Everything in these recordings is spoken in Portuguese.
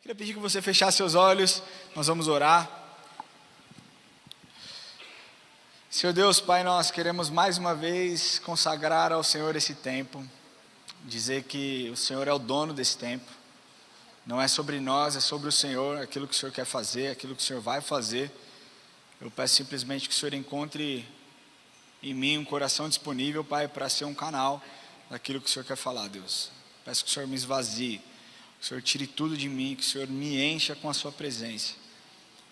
Queria pedir que você fechasse seus olhos, nós vamos orar. Senhor Deus, Pai, nós queremos mais uma vez consagrar ao Senhor esse tempo, dizer que o Senhor é o dono desse tempo, não é sobre nós, é sobre o Senhor, aquilo que o Senhor quer fazer, aquilo que o Senhor vai fazer. Eu peço simplesmente que o Senhor encontre em mim um coração disponível, Pai, para ser um canal daquilo que o Senhor quer falar, Deus. Peço que o Senhor me esvazie, que o Senhor tire tudo de mim, que o Senhor me encha com a sua presença.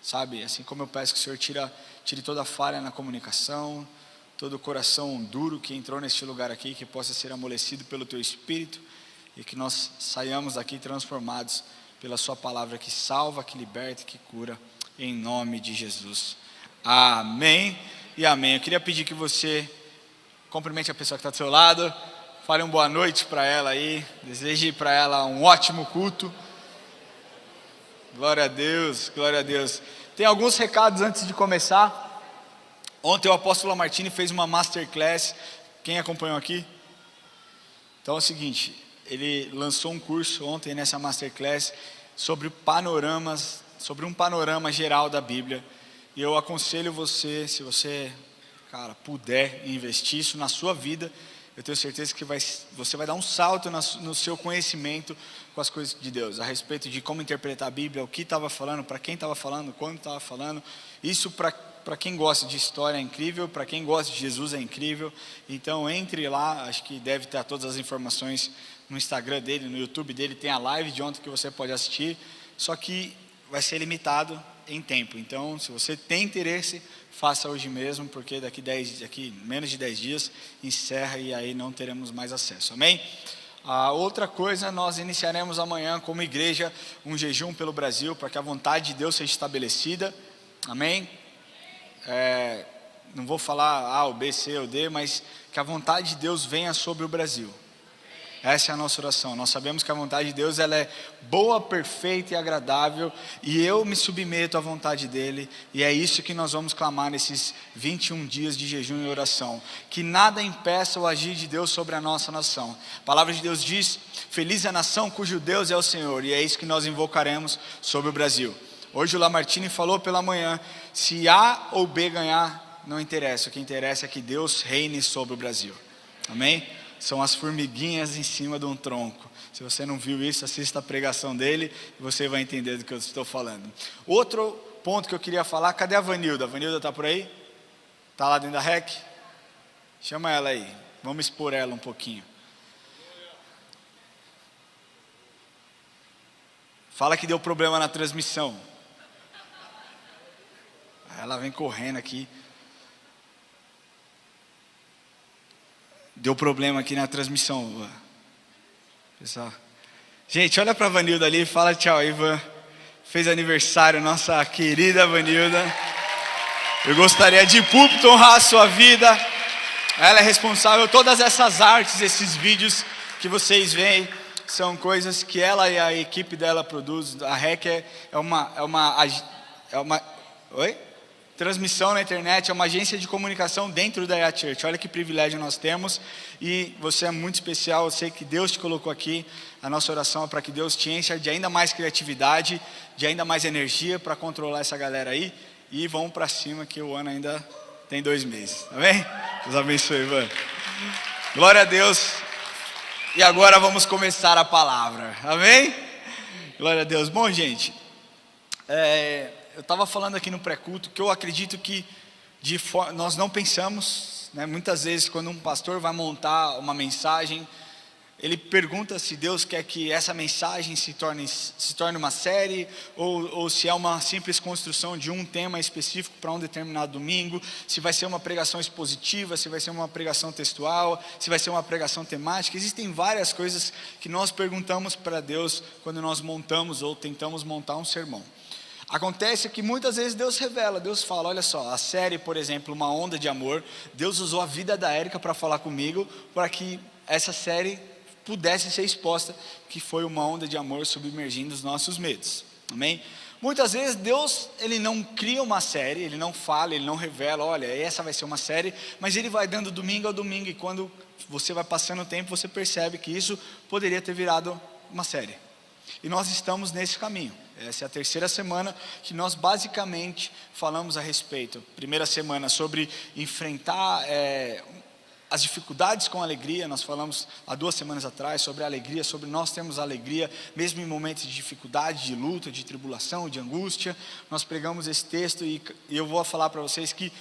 Sabe, assim como eu peço que o Senhor tire toda a falha na comunicação, todo o coração duro que entrou neste lugar aqui, que possa ser amolecido pelo Teu Espírito e que nós saiamos daqui transformados pela Sua palavra que salva, que liberta, que cura, em nome de Jesus. Amém e amém. Eu queria pedir que você cumprimente a pessoa que está do seu lado, fale uma boa noite para ela aí, deseje para ela um ótimo culto. Glória a Deus, glória a Deus. Tem alguns recados antes de começar. Ontem o apóstolo Martini fez uma masterclass. Quem acompanhou aqui? Então é o seguinte, ele lançou um curso ontem nessa masterclass sobre um panorama geral da Bíblia. E eu aconselho você, se você, puder investir isso na sua vida, eu tenho certeza que você vai dar um salto no seu conhecimento com as coisas de Deus, a respeito de como interpretar a Bíblia, o que estava falando, para quem estava falando, quando estava falando. Isso para quem gosta de história é incrível, para quem gosta de Jesus é incrível. Então entre lá, acho que deve ter todas as informações no Instagram dele, no YouTube dele, tem a live de ontem que você pode assistir, só que vai ser limitado em tempo. Então, se você tem interesse, faça hoje mesmo, porque daqui menos de 10 dias encerra e aí não teremos mais acesso. Amém? A outra coisa, nós iniciaremos amanhã como igreja um jejum pelo Brasil, para que a vontade de Deus seja estabelecida. Amém? Não vou falar A, ou B, C ou D, mas que a vontade de Deus venha sobre o Brasil. Essa é a nossa oração. Nós sabemos que a vontade de Deus ela é boa, perfeita e agradável, e eu me submeto à vontade dele, e é isso que nós vamos clamar nesses 21 dias de jejum e oração. Que nada impeça o agir de Deus sobre a nossa nação. A palavra de Deus diz: feliz é a nação cujo Deus é o Senhor, e é isso que nós invocaremos sobre o Brasil. Hoje o Lamartine falou pela manhã, se A ou B ganhar, não interessa, o que interessa é que Deus reine sobre o Brasil. Amém? São as formiguinhas em cima de um tronco. Se você não viu isso, assista a pregação dele e você vai entender do que eu estou falando. Outro ponto que eu queria falar, cadê a Vanilda? A Vanilda está por aí? Está lá dentro da REC? Chama ela aí, vamos expor ela um pouquinho. Fala que deu problema na transmissão. Ela vem correndo aqui. Deu problema aqui na transmissão, pessoal. Gente, olha para a Vanilda ali, fala tchau, Ivan. Fez aniversário, nossa querida Vanilda. Eu gostaria de púlpito honrar a sua vida. Ela é responsável, todas essas artes, esses vídeos que vocês veem, são coisas que ela e a equipe dela produz. A REC é uma transmissão na internet, é uma agência de comunicação dentro da EA Church. Olha que privilégio nós temos, e você é muito especial. Eu sei que Deus te colocou aqui. A nossa oração é para que Deus te encha de ainda mais criatividade, de ainda mais energia para controlar essa galera aí, e vamos para cima que o ano ainda tem 2 meses, amém? Deus abençoe, Ivan. Glória a Deus. E agora vamos começar a palavra, amém? Glória a Deus. Bom, gente, eu estava falando aqui no pré-culto que eu acredito que nós não pensamos, né? Muitas vezes quando um pastor vai montar uma mensagem, ele pergunta se Deus quer que essa mensagem se torne uma série, ou se é uma simples construção de um tema específico para um determinado domingo, se vai ser uma pregação expositiva, se vai ser uma pregação textual, se vai ser uma pregação temática. Existem várias coisas que nós perguntamos para Deus quando nós montamos ou tentamos montar um sermão. Acontece que muitas vezes Deus revela, Deus fala, olha só, a série, por exemplo, Uma Onda de Amor, Deus usou a vida da Érica para falar comigo, para que essa série pudesse ser exposta, que foi uma onda de amor submergindo os nossos medos, amém? Muitas vezes Deus, Ele não cria uma série, Ele não fala, Ele não revela, olha, essa vai ser uma série, mas Ele vai dando domingo a domingo, e quando você vai passando o tempo, você percebe que isso poderia ter virado uma série. E nós estamos nesse caminho. Essa é a terceira semana que nós basicamente falamos a respeito. Primeira semana sobre enfrentar as dificuldades com alegria. Nós falamos há 2 semanas atrás sobre a alegria, sobre nós termos alegria mesmo em momentos de dificuldade, de luta, de tribulação, de angústia. Nós pregamos esse texto e eu vou falar para vocês que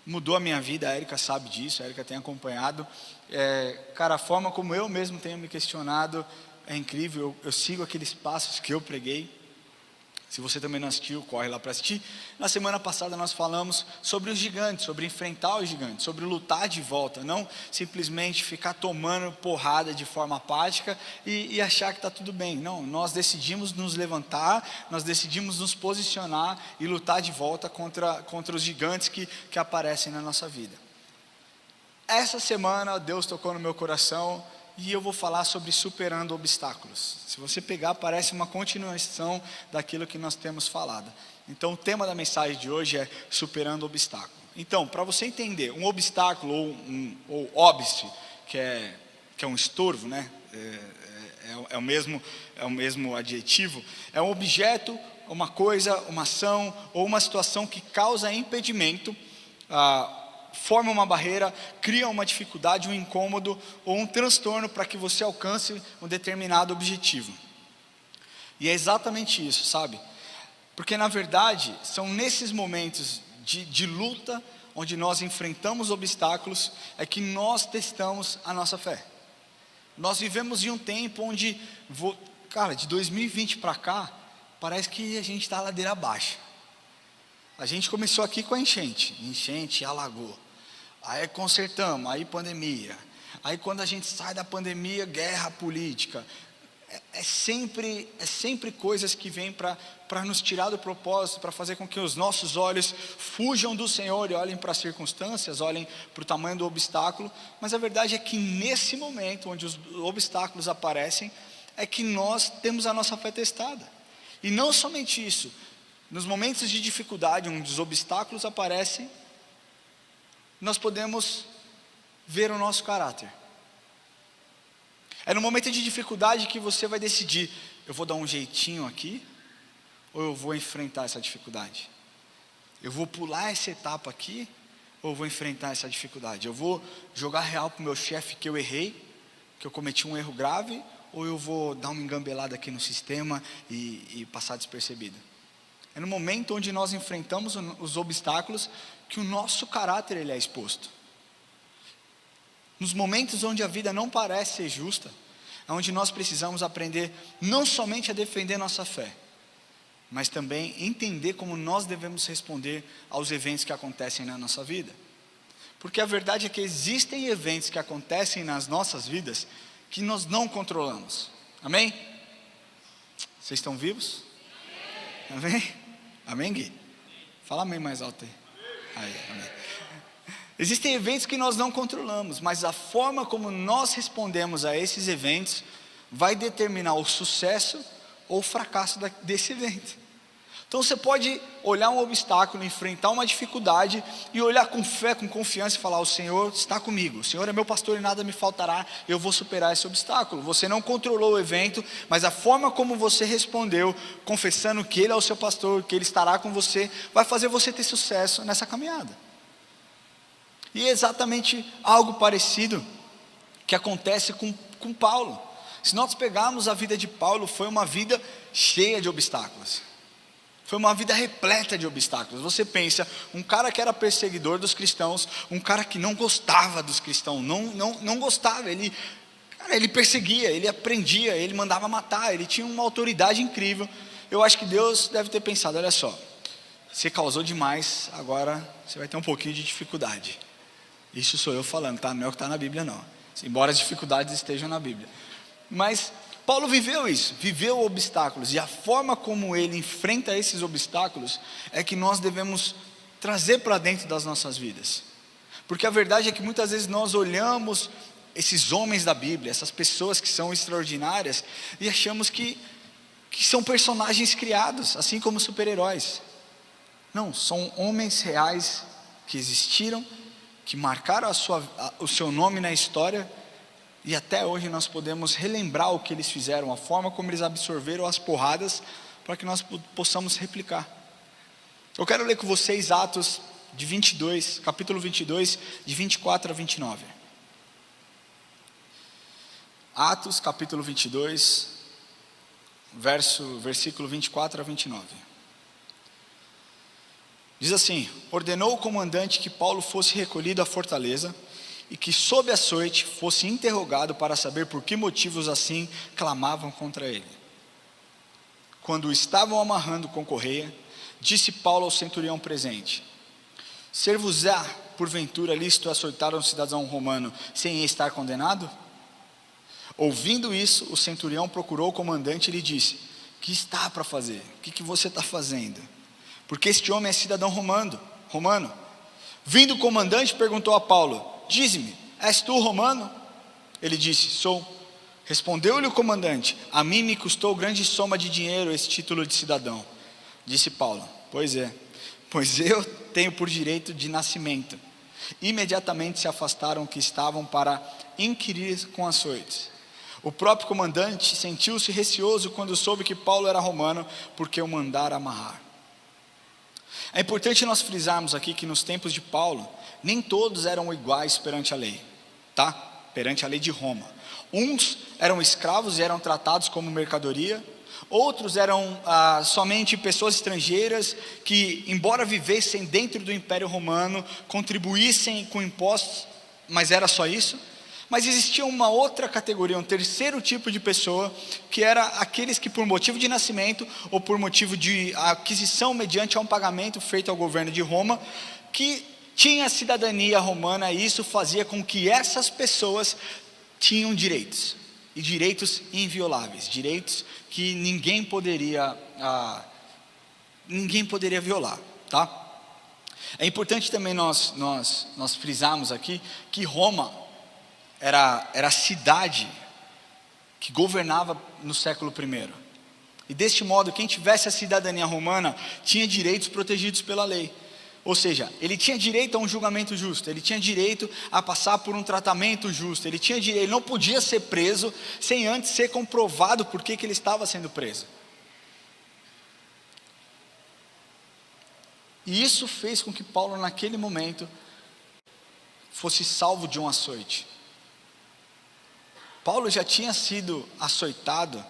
mudou a minha vida. A Érica sabe disso, a Érica tem acompanhado. Cara, a forma como eu mesmo tenho me questionado é incrível. Eu sigo aqueles passos que eu preguei. Se você também não assistiu, corre lá para assistir. Na semana passada nós falamos sobre os gigantes, sobre enfrentar os gigantes, sobre lutar de volta, não simplesmente ficar tomando porrada de forma apática e achar que está tudo bem. Não, nós decidimos nos levantar, nós decidimos nos posicionar e lutar de volta contra os gigantes que aparecem na nossa vida. Essa semana Deus tocou no meu coração e eu vou falar sobre superando obstáculos. Se você pegar, parece uma continuação daquilo que nós temos falado. Então, o tema da mensagem de hoje é superando obstáculo. Então, para você entender, um obstáculo ou óbice, que é um estorvo, né? É o mesmo adjetivo. É um objeto, uma coisa, uma ação ou uma situação que causa impedimento, forma uma barreira, cria uma dificuldade, um incômodo ou um transtorno para que você alcance um determinado objetivo. E é exatamente isso, sabe? Porque na verdade, são nesses momentos de luta, onde nós enfrentamos obstáculos, é que nós testamos a nossa fé. Nós vivemos em um tempo onde, de 2020 para cá, parece que a gente está ladeira abaixo. A gente começou aqui com a enchente alagou. Aí consertamos, aí pandemia. Aí quando a gente sai da pandemia, guerra política. É sempre coisas que vêm para nos tirar do propósito, para fazer com que os nossos olhos fujam do Senhor e olhem para as circunstâncias, olhem para o tamanho do obstáculo. Mas a verdade é que nesse momento, onde os obstáculos aparecem, é que nós temos a nossa fé testada. E não somente isso, nos momentos de dificuldade, onde os obstáculos aparecem, nós podemos ver o nosso caráter. É no momento de dificuldade que você vai decidir: eu vou dar um jeitinho aqui, ou eu vou enfrentar essa dificuldade? Eu vou pular essa etapa aqui, ou eu vou enfrentar essa dificuldade? Eu vou jogar real para o meu chefe que eu errei, que eu cometi um erro grave, ou eu vou dar uma engambelada aqui no sistema e passar despercebido? É no momento onde nós enfrentamos os obstáculos que o nosso caráter ele é exposto. Nos momentos onde a vida não parece ser justa, é onde nós precisamos aprender não somente a defender nossa fé, mas também entender como nós devemos responder aos eventos que acontecem na nossa vida. Porque a verdade é que existem eventos que acontecem nas nossas vidas que nós não controlamos. Amém? Vocês estão vivos? Amém? Amém, Gui? Fala amém mais alto aí. Amém. Existem eventos que nós não controlamos, mas a forma como nós respondemos a esses eventos vai determinar o sucesso ou o fracasso desse evento. Então você pode olhar um obstáculo, enfrentar uma dificuldade e olhar com fé, com confiança e falar: o Senhor está comigo, o Senhor é meu pastor e nada me faltará, eu vou superar esse obstáculo. Você não controlou o evento, mas a forma como você respondeu, confessando que Ele é o seu pastor, que Ele estará com você, vai fazer você ter sucesso nessa caminhada. E é exatamente algo parecido que acontece com Paulo. Se nós pegarmos a vida de Paulo, foi uma vida cheia de obstáculos. Foi uma vida repleta de obstáculos. Você pensa, um cara que era perseguidor dos cristãos, um cara que não gostava dos cristãos, não gostava, ele perseguia, ele aprendia, ele mandava matar, ele tinha uma autoridade incrível. Eu acho que Deus deve ter pensado: olha só, você causou demais, agora você vai ter um pouquinho de dificuldade. Isso sou eu falando, tá? Não é o que está na Bíblia não, embora as dificuldades estejam na Bíblia. Mas Paulo viveu isso, viveu obstáculos, e a forma como ele enfrenta esses obstáculos é que nós devemos trazer para dentro das nossas vidas. Porque a verdade é que muitas vezes nós olhamos esses homens da Bíblia, essas pessoas que são extraordinárias, e achamos que são personagens criados, assim como super-heróis. Não, são homens reais que existiram, que marcaram o seu nome na história, E até hoje nós podemos relembrar o que eles fizeram, a forma como eles absorveram as porradas, para que nós possamos replicar. Eu quero ler com vocês Atos de 22, capítulo 22, de 24 a 29. Atos, capítulo 22, versículo 24 a 29. Diz assim: ordenou o comandante que Paulo fosse recolhido à fortaleza, e que sob açoite fosse interrogado para saber por que motivos assim clamavam contra ele. Quando o estavam amarrando com correia, disse Paulo ao centurião presente: ser-vos-á porventura lícito açoitar um cidadão romano sem estar condenado? Ouvindo isso, o centurião procurou o comandante e lhe disse: o que está para fazer? O que você está fazendo? Porque este homem é cidadão romano. Vindo o comandante, perguntou a Paulo: dize-me, és tu romano? Ele disse: sou. Respondeu-lhe o comandante: a mim me custou grande soma de dinheiro esse título de cidadão. Disse Paulo: pois é, pois eu tenho por direito de nascimento. Imediatamente se afastaram que estavam para inquirir com açoites. O próprio comandante sentiu-se receoso quando soube que Paulo era romano, porque o mandara amarrar. É importante nós frisarmos aqui que nos tempos de Paulo, nem todos eram iguais perante a lei, tá? Perante a lei de Roma. Uns eram escravos e eram tratados como mercadoria. Outros eram somente pessoas estrangeiras que, embora vivessem dentro do Império Romano, contribuíssem com impostos, mas era só isso. Mas existia uma outra categoria, um terceiro tipo de pessoa, que era aqueles que por motivo de nascimento ou por motivo de aquisição mediante a um pagamento feito ao governo de Roma, que tinha a cidadania romana, e isso fazia com que essas pessoas tinham direitos, e direitos invioláveis, direitos que ninguém poderia violar, tá? É importante também nós frisarmos aqui que Roma era a cidade que governava no século I. E deste modo, quem tivesse a cidadania romana tinha direitos protegidos pela lei. Ou seja, ele tinha direito a um julgamento justo, ele tinha direito a passar por um tratamento justo, ele não podia ser preso sem antes ser comprovado por que ele estava sendo preso. E isso fez com que Paulo, naquele momento, fosse salvo de um açoite. Paulo já tinha sido açoitado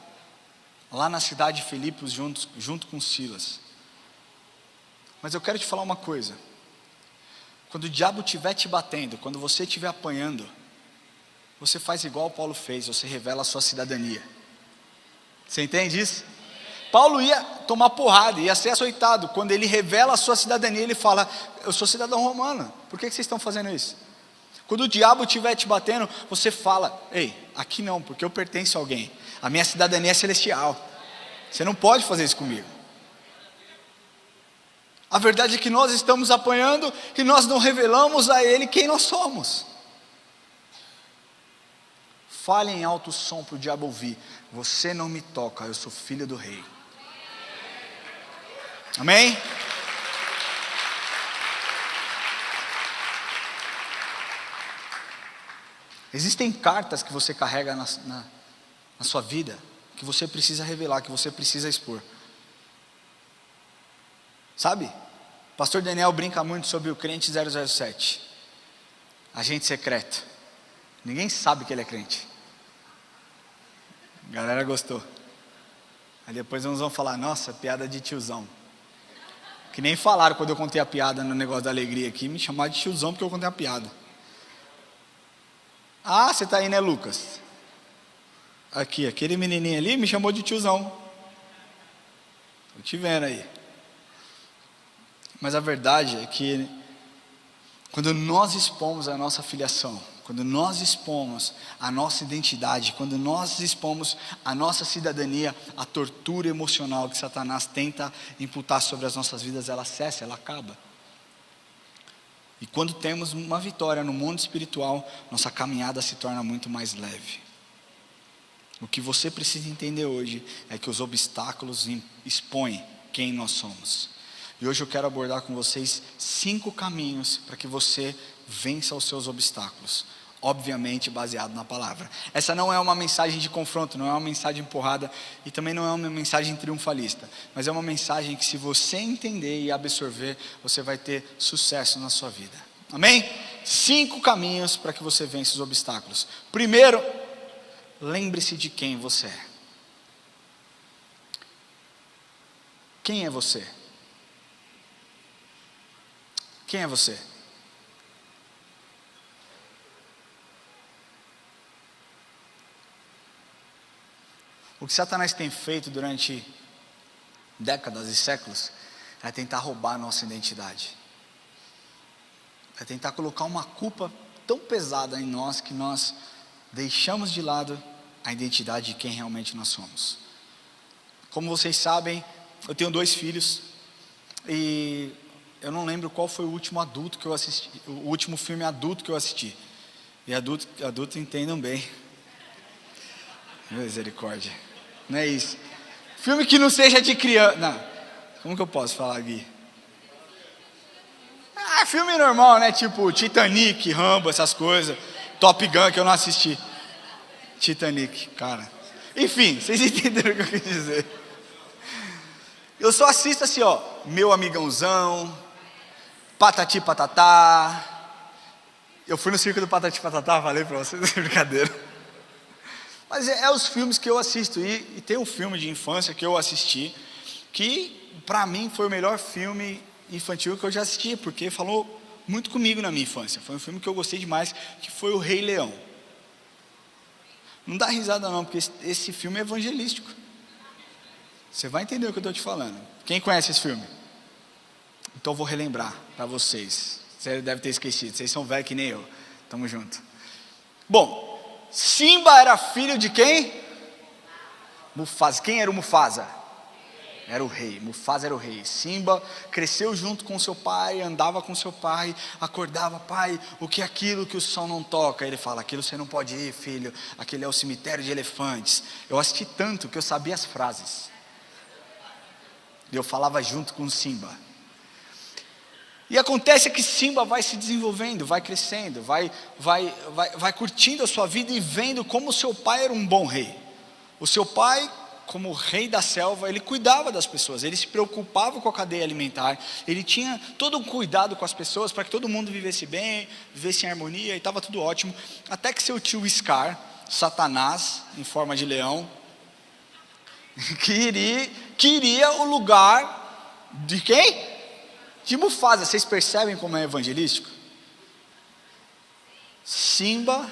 lá na cidade de Filipos junto com Silas. Mas eu quero te falar uma coisa: quando o diabo estiver te batendo, quando você estiver apanhando, você faz igual Paulo fez, você revela a sua cidadania. Você entende isso? Paulo ia tomar porrada, ia ser açoitado. Quando ele revela a sua cidadania, ele fala: eu sou cidadão romano, por que vocês estão fazendo isso? Quando o diabo estiver te batendo, você fala: ei, aqui não, porque eu pertenço a alguém, a minha cidadania é celestial, você não pode fazer isso comigo. A verdade é que nós estamos apanhando e nós não revelamos a ele quem nós somos. Fale em alto som para o diabo ouvir: você não me toca, eu sou filho do rei. Amém? Existem cartas que você carrega na sua vida, que você precisa revelar, que você precisa expor. Sabe? Pastor Daniel brinca muito sobre o crente 007, agente secreto. Ninguém sabe que ele é crente. A galera gostou. Aí depois uns vão falar: nossa, piada de tiozão. Que nem falaram quando eu contei a piada no negócio da alegria aqui, me chamaram de tiozão porque eu contei a piada. Ah, você está aí, né, Lucas? Aqui, aquele menininho ali me chamou de tiozão. Estou te vendo aí. Mas a verdade é que quando nós expomos a nossa filiação, quando nós expomos a nossa identidade, quando nós expomos a nossa cidadania, a tortura emocional que Satanás tenta imputar sobre as nossas vidas, ela cessa, ela acaba. E quando temos uma vitória no mundo espiritual, nossa caminhada se torna muito mais leve. O que você precisa entender hoje é que os obstáculos expõem quem nós somos. E hoje eu quero abordar com vocês 5 caminhos para que você vença os seus obstáculos. obviamente baseado na palavra. Essa não é uma mensagem de confronto, não é uma mensagem empurrada e também não é uma mensagem triunfalista, mas é uma mensagem que, se você entender e absorver, você vai ter sucesso na sua vida. Amém? 5 caminhos para que você vença os obstáculos. Primeiro, lembre-se de quem você é. Quem é você? Quem é você? O que Satanás tem feito durante décadas e séculos é tentar roubar a nossa identidade. É tentar colocar uma culpa tão pesada em nós que nós deixamos de lado a identidade de quem realmente nós somos. Como vocês sabem, eu tenho 2 filhos e eu não lembro qual foi o último adulto que eu assisti, o último filme adulto que eu assisti. E adulto entendam bem. Misericórdia. Não é isso. Filme que não seja de criança. Não. Como que eu posso falar, Gui? Filme normal, né? Tipo Titanic, Rambo, essas coisas. Top Gun, que eu não assisti. Titanic, cara. Enfim, vocês entenderam o que eu quis dizer. Eu só assisto assim, ó. Meu Amigãozão, Patati Patatá. Eu fui no circo do Patati Patatá, falei pra vocês, brincadeira. Mas é os filmes que eu assisto, e tem um filme de infância que eu assisti, que pra mim foi o melhor filme infantil que eu já assisti, porque falou muito comigo na minha infância. Foi um filme que eu gostei demais, que foi o Rei Leão. Não dá risada não, porque esse filme é evangelístico. Você vai entender o que eu estou te falando. Quem conhece esse filme? Então eu vou relembrar para vocês. Você deve ter esquecido, vocês são velhos que nem eu. Tamo junto. Bom, Simba era filho de quem? Mufasa. Quem era o Mufasa? Era o rei. Mufasa era o rei. Simba cresceu junto com seu pai, andava com seu pai, acordava: pai, o que é aquilo que o sol não toca? Ele fala: aquilo você não pode ir, filho, aquele é o cemitério de elefantes. Eu assisti tanto que eu sabia as frases. E eu falava junto com Simba. E acontece que Simba vai se desenvolvendo, vai crescendo, vai curtindo a sua vida e vendo como o seu pai era um bom rei. O seu pai, como rei da selva, ele cuidava das pessoas, ele se preocupava com a cadeia alimentar, ele tinha todo um cuidado com as pessoas para que todo mundo vivesse bem, vivesse em harmonia, e estava tudo ótimo, até que seu tio Scar, Satanás, em forma de leão, queria o lugar de quem? De Mufasa. Vocês percebem como é evangelístico? Simba,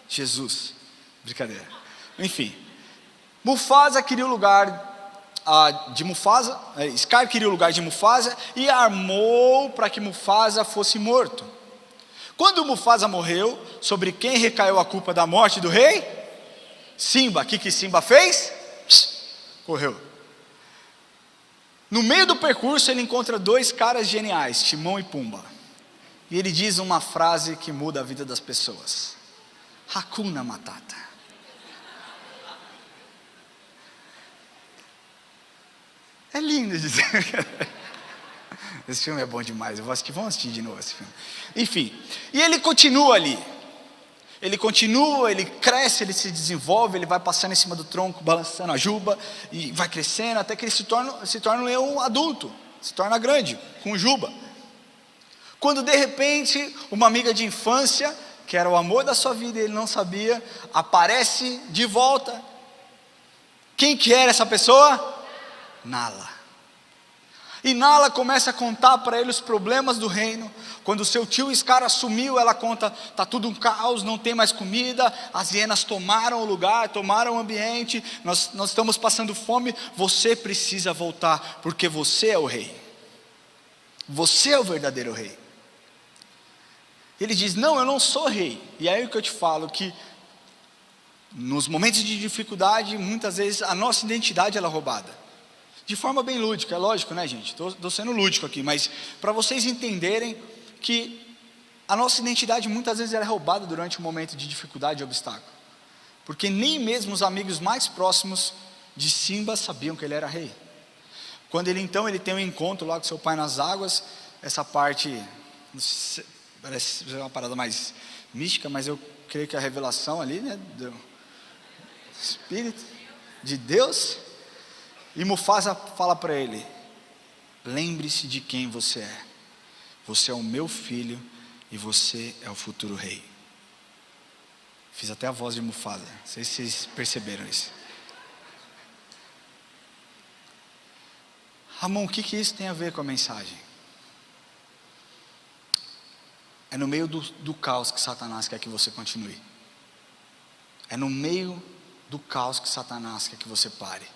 Jesus. Brincadeira. Enfim, Mufasa queria o lugar de Mufasa, Scar queria o lugar de Mufasa e armou para que Mufasa fosse morto. Quando Mufasa morreu, sobre quem recaiu a culpa da morte do rei? Simba. O que Simba fez? Correu. No meio do percurso ele encontra 2 caras geniais, Timão e Pumba. E ele diz uma frase que muda a vida das pessoas: Hakuna Matata. É lindo dizer. Esse filme é bom demais, vamos assistir de novo esse filme. Enfim, e ele continua ali. Ele continua, ele cresce, ele se desenvolve, ele vai passando em cima do tronco, balançando a juba, e vai crescendo, até que ele se torna um leão adulto, se torna grande, com juba. Quando de repente, uma amiga de infância, que era o amor da sua vida e ele não sabia, aparece de volta. Quem que era essa pessoa? Nala. E Nala começa a contar para ele os problemas do reino. Quando seu tio Scar assumiu, ela conta: está tudo um caos, não tem mais comida, as hienas tomaram o lugar, tomaram o ambiente, nós estamos passando fome, você precisa voltar, porque você é o rei. Você é o verdadeiro rei. Ele diz: não, eu não sou rei. E aí o que eu te falo, que nos momentos de dificuldade, muitas vezes a nossa identidade ela é roubada. De forma bem lúdica, é lógico, né, gente? Estou sendo lúdico aqui, mas para vocês entenderem que a nossa identidade muitas vezes é roubada durante um momento de dificuldade e obstáculo. Porque nem mesmo os amigos mais próximos de Simba sabiam que ele era rei. Quando ele tem um encontro lá com seu pai nas águas, essa parte parece ser uma parada mais mística, mas eu creio que a revelação ali, né, do Espírito de Deus. E Mufasa fala para ele: lembre-se de quem você é. Você é o meu filho e você é o futuro rei. Fiz até a voz de Mufasa, não sei se vocês perceberam isso. Ramon, o que isso tem a ver com a mensagem? É no meio do caos que Satanás quer que você continue. É no meio do caos que Satanás quer que você pare.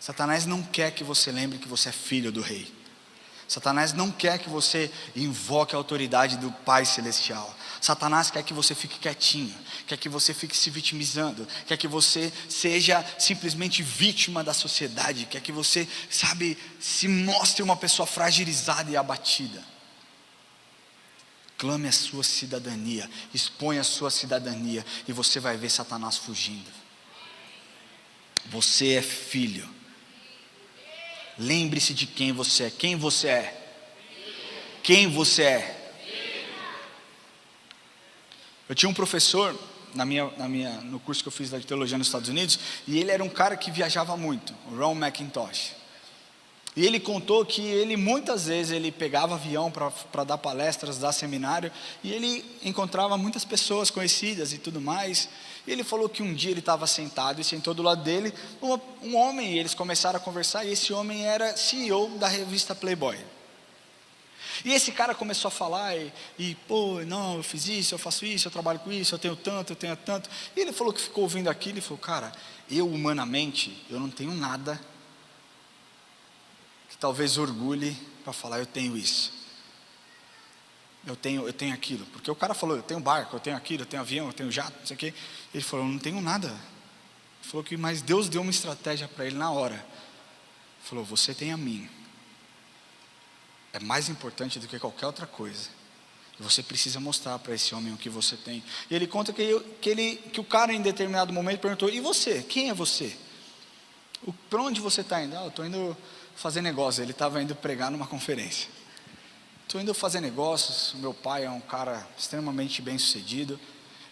Satanás não quer que você lembre que você é filho do rei. Satanás não quer que você invoque a autoridade do Pai Celestial. Satanás quer que você fique quietinho, quer que você fique se vitimizando, quer que você seja simplesmente vítima da sociedade, quer que você, se mostre uma pessoa fragilizada e abatida. Clame a sua cidadania, exponha a sua cidadania, e você vai ver Satanás fugindo. Você é filho. Lembre-se de quem você é. Quem você é? Quem você é? Eu tinha um professor no curso que eu fiz de teologia nos Estados Unidos, e ele era um cara que viajava muito, o Ron McIntosh. E ele contou que ele muitas vezes ele pegava avião para dar palestras, dar seminário, e ele encontrava muitas pessoas conhecidas e tudo mais. E ele falou que um dia ele estava sentado e sentou do lado dele um homem, e eles começaram a conversar, e esse homem era CEO da revista Playboy. E esse cara começou a falar, não, eu fiz isso, eu faço isso, eu trabalho com isso, eu tenho tanto. E ele falou que ficou ouvindo aquilo e falou: cara, eu humanamente, eu não tenho nada que talvez orgulhe para falar, eu tenho isso. Eu tenho aquilo. Porque o cara falou: eu tenho barco, eu tenho aquilo, eu tenho avião, eu tenho jato, não sei o quê. Ele falou: eu não tenho nada. Ele falou que, mas Deus deu uma estratégia para ele na hora. Ele falou: você tem a mim. É mais importante do que qualquer outra coisa. E você precisa mostrar para esse homem o que você tem. E ele conta que o cara em determinado momento perguntou: e você? Quem é você? Para onde você está indo? Eu estou indo fazer negócio. Ele estava indo pregar numa conferência. Estou indo fazer negócios. Meu pai é um cara extremamente bem sucedido.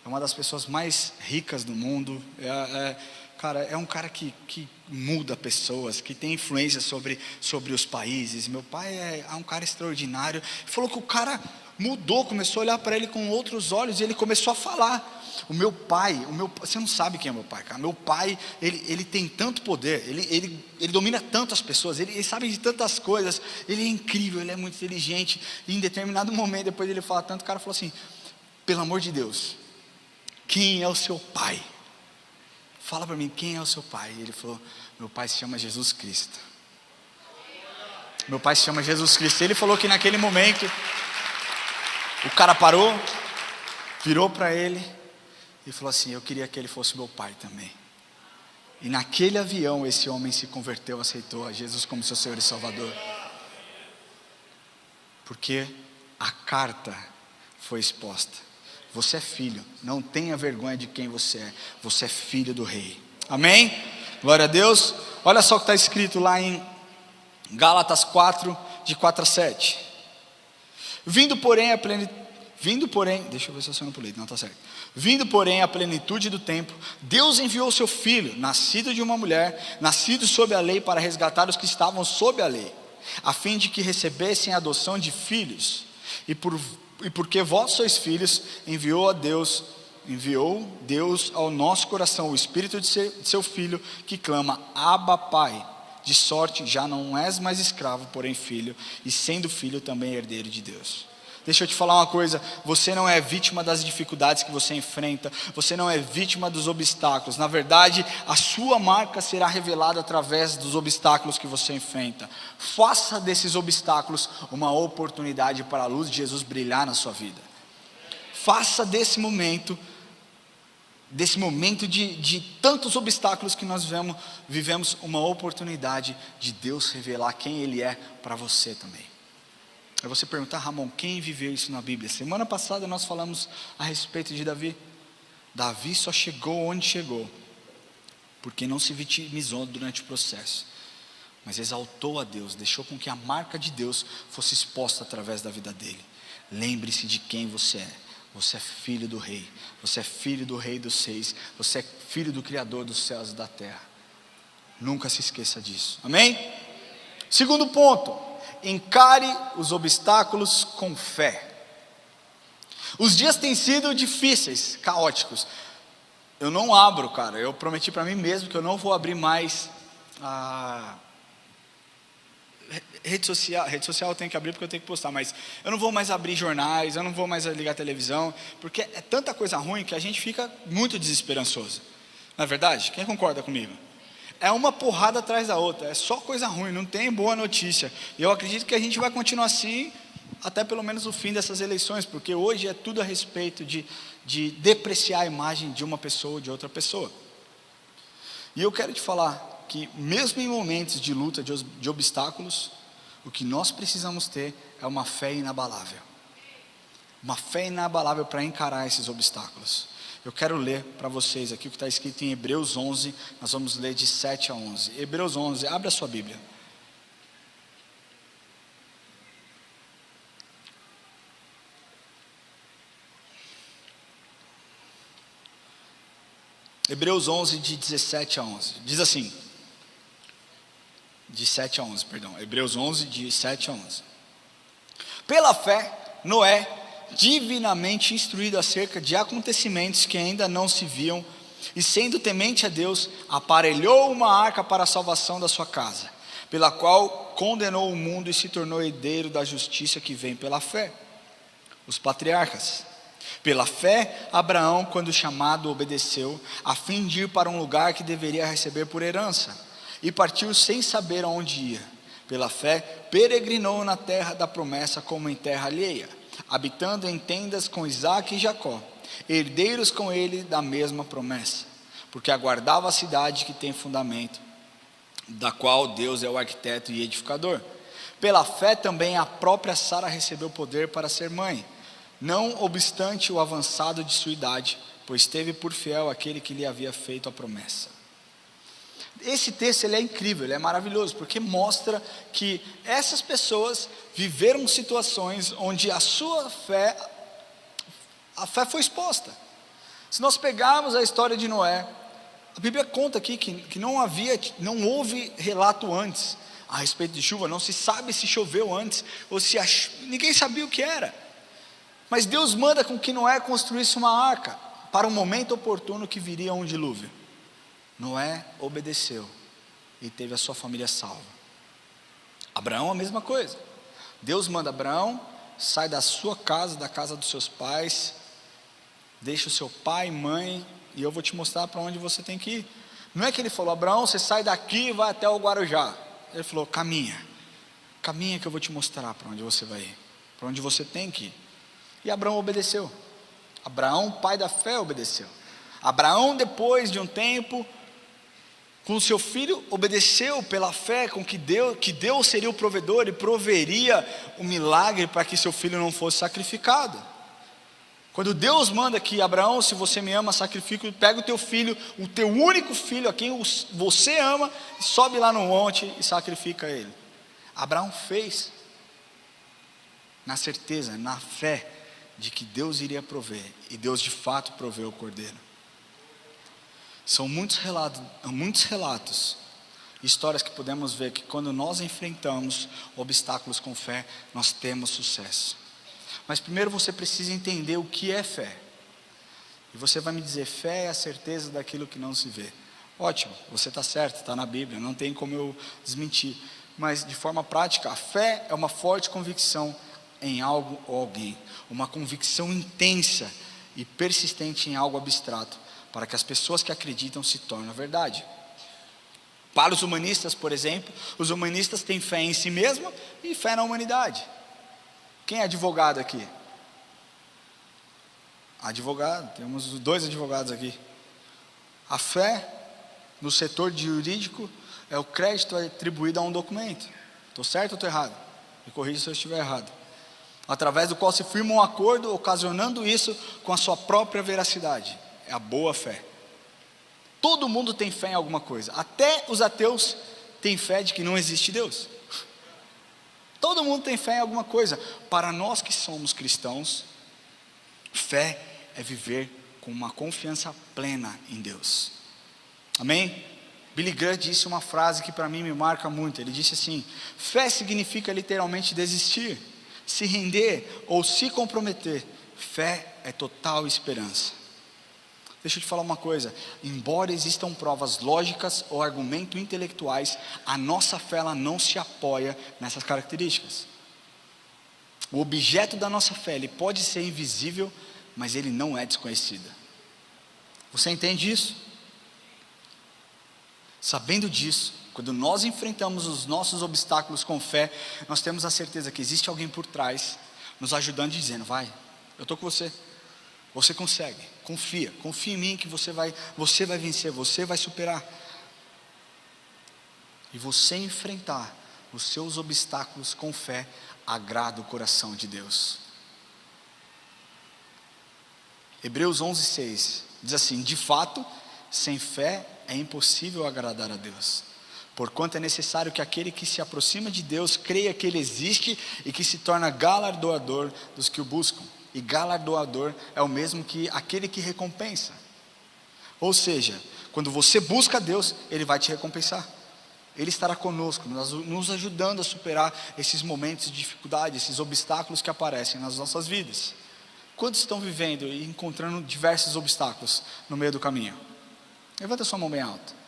É uma das pessoas mais ricas do mundo. É um cara que muda pessoas, que tem influência sobre os países. Meu pai é um cara extraordinário. Ele falou que o cara mudou, começou a olhar para ele com outros olhos, e ele começou a falar: o meu pai, você não sabe quem é meu pai, cara. Meu pai, ele tem tanto poder, ele domina tantas pessoas, ele sabe de tantas coisas, ele é incrível, ele é muito inteligente. E em determinado momento, depois ele fala tanto, o cara falou assim: pelo amor de Deus, quem é o seu pai? Fala para mim, quem é o seu pai? E ele falou: meu pai se chama Jesus Cristo. Meu pai se chama Jesus Cristo. Ele falou que naquele momento o cara parou, virou para ele e falou assim: eu queria que ele fosse meu pai também. E naquele avião esse homem se converteu, aceitou a Jesus como seu Senhor e Salvador. Porque a carta foi exposta. Você é filho, não tenha vergonha de quem você é. Você é filho do rei. Amém? Glória a Deus. Olha só o que está escrito lá em Gálatas 4, de 4 a 7. Vindo porém, deixa eu ver se eu não pulei, não, está certo. Vindo porém a plenitude do tempo, Deus enviou o seu filho, nascido de uma mulher, nascido sob a lei, para resgatar os que estavam sob a lei, a fim de que recebessem a adoção de filhos. E porque vós sois filhos, enviou Deus ao nosso coração o Espírito de seu Filho, que clama: Abba, Pai. De sorte já não és mais escravo, porém filho, e sendo filho também herdeiro de Deus. Deixa eu te falar uma coisa: você não é vítima das dificuldades que você enfrenta, você não é vítima dos obstáculos. Na verdade, a sua marca será revelada através dos obstáculos que você enfrenta. Faça desses obstáculos uma oportunidade para a luz de Jesus brilhar na sua vida. Faça desse momento de tantos obstáculos que nós vivemos, uma oportunidade de Deus revelar quem Ele é para você também. Aí você perguntar: Ramon, quem viveu isso na Bíblia? Semana passada nós falamos a respeito de Davi. Davi só chegou onde chegou porque não se vitimizou durante o processo, mas exaltou a Deus, deixou com que a marca de Deus fosse exposta através da vida dele. Lembre-se de quem você é. Você é filho do rei, você é filho do rei dos reis, você é filho do Criador dos céus e da terra. Nunca se esqueça disso, amém? Segundo ponto, encare os obstáculos com fé. Os dias têm sido difíceis, caóticos. Eu não abro, cara, eu prometi para mim mesmo que eu não vou abrir mais a rede social eu tenho que abrir porque eu tenho que postar, mas eu não vou mais abrir jornais, eu não vou mais ligar a televisão, porque é tanta coisa ruim que a gente fica muito desesperançoso. Não é verdade? Quem concorda comigo? É uma porrada atrás da outra, é só coisa ruim, não tem boa notícia. E eu acredito que a gente vai continuar assim até pelo menos o fim dessas eleições, porque hoje é tudo a respeito de depreciar a imagem de uma pessoa ou de outra pessoa. E eu quero te falar que mesmo em momentos de luta, de obstáculos, o que nós precisamos ter é uma fé inabalável. Uma fé inabalável para encarar esses obstáculos. Eu quero ler para vocês aqui o que está escrito em Hebreus 11, nós vamos ler de 7 a 11. Hebreus 11, abre a sua Bíblia. Hebreus 11, de 17 a 11, diz assim, de 7 a 11, perdão, Hebreus 11, de 7 a 11. Pela fé, Noé, divinamente instruído acerca de acontecimentos que ainda não se viam, e sendo temente a Deus, aparelhou uma arca para a salvação da sua casa, pela qual condenou o mundo e se tornou herdeiro da justiça que vem pela fé. Os patriarcas. Pela fé, Abraão, quando chamado, obedeceu, a fim de ir para um lugar que deveria receber por herança, e partiu sem saber aonde ia. Pela fé, peregrinou na terra da promessa como em terra alheia, habitando em tendas com Isaque e Jacó, herdeiros com ele da mesma promessa, porque aguardava a cidade que tem fundamento, da qual Deus é o arquiteto e edificador. Pela fé também a própria Sara recebeu poder para ser mãe, não obstante o avançado de sua idade, pois teve por fiel aquele que lhe havia feito a promessa. Esse texto ele é incrível, ele é maravilhoso, porque mostra que essas pessoas viveram situações onde a fé foi exposta. Se nós pegarmos a história de Noé, a Bíblia conta aqui que não houve relato antes a respeito de chuva, não se sabe se choveu antes, ou se ninguém sabia o que era. Mas Deus manda com que Noé construísse uma arca, para o momento oportuno que viria um dilúvio. Noé obedeceu, e teve a sua família salva. Abraão a mesma coisa, Deus manda Abraão, sai da sua casa, da casa dos seus pais, deixa o seu pai e mãe, e eu vou te mostrar para onde você tem que ir. Não é que ele falou, Abraão, você sai daqui e vai até o Guarujá. Ele falou, caminha que eu vou te mostrar para onde você vai ir, para onde você tem que ir. E Abraão obedeceu. Abraão, pai da fé, obedeceu. Abraão, depois de um tempo, com o seu filho, obedeceu pela fé, com que Deus seria o provedor e proveria o milagre para que seu filho não fosse sacrificado. Quando Deus manda que Abraão, se você me ama, sacrifique, pega o teu filho, o teu único filho, a quem você ama, sobe lá no monte e sacrifica ele. Abraão fez, na certeza, na fé, de que Deus iria prover, e Deus de fato proveu o cordeiro. São muitos relatos, histórias que podemos ver que quando nós enfrentamos obstáculos com fé, nós temos sucesso. Mas primeiro você precisa entender o que é fé. E você vai me dizer, fé é a certeza daquilo que não se vê. Ótimo, você está certo, está na Bíblia, não tem como eu desmentir. Mas de forma prática, a fé é uma forte convicção em algo ou alguém, uma convicção intensa e persistente em algo abstrato, para que as pessoas que acreditam se tornem verdade. Para os humanistas, por exemplo, os humanistas têm fé em si mesmo e fé na humanidade. Quem é advogado aqui? Advogado, temos 2 advogados aqui. A fé no setor jurídico é o crédito atribuído a um documento. Estou certo ou estou errado? Me corrija se eu estiver errado. Através do qual se firma um acordo, ocasionando isso com a sua própria veracidade. É a boa fé. Todo mundo tem fé em alguma coisa. Até os ateus têm fé de que não existe Deus. Todo mundo tem fé em alguma coisa. Para nós que somos cristãos, Fé é viver com uma confiança plena em Deus. Amém? Billy Graham disse uma frase que para mim me marca muito. Ele disse assim: fé significa literalmente desistir, se render ou se comprometer. Fé é total esperança. Deixa eu te falar uma coisa: embora existam provas lógicas ou argumentos intelectuais, a nossa fé ela não se apoia nessas características. O objeto da nossa fé, ele pode ser invisível, mas ele não é desconhecido. Você entende isso? Sabendo disso, quando nós enfrentamos os nossos obstáculos com fé, nós temos a certeza que existe alguém por trás, nos ajudando e dizendo: vai, eu estou com você, você consegue, confia em mim que você vai vencer, você vai superar. E você enfrentar os seus obstáculos com fé, agrada o coração de Deus. Hebreus 11:6 diz assim: de fato, sem fé é impossível agradar a Deus, porquanto é necessário que aquele que se aproxima de Deus creia que Ele existe e que se torna galardoador dos que o buscam. E galardoador é o mesmo que aquele que recompensa. Ou seja, quando você busca Deus, Ele vai te recompensar. Ele estará conosco, nos ajudando a superar esses momentos de dificuldade, esses obstáculos que aparecem nas nossas vidas. Quantos estão vivendo e encontrando diversos obstáculos no meio do caminho? Levanta a sua mão bem alta.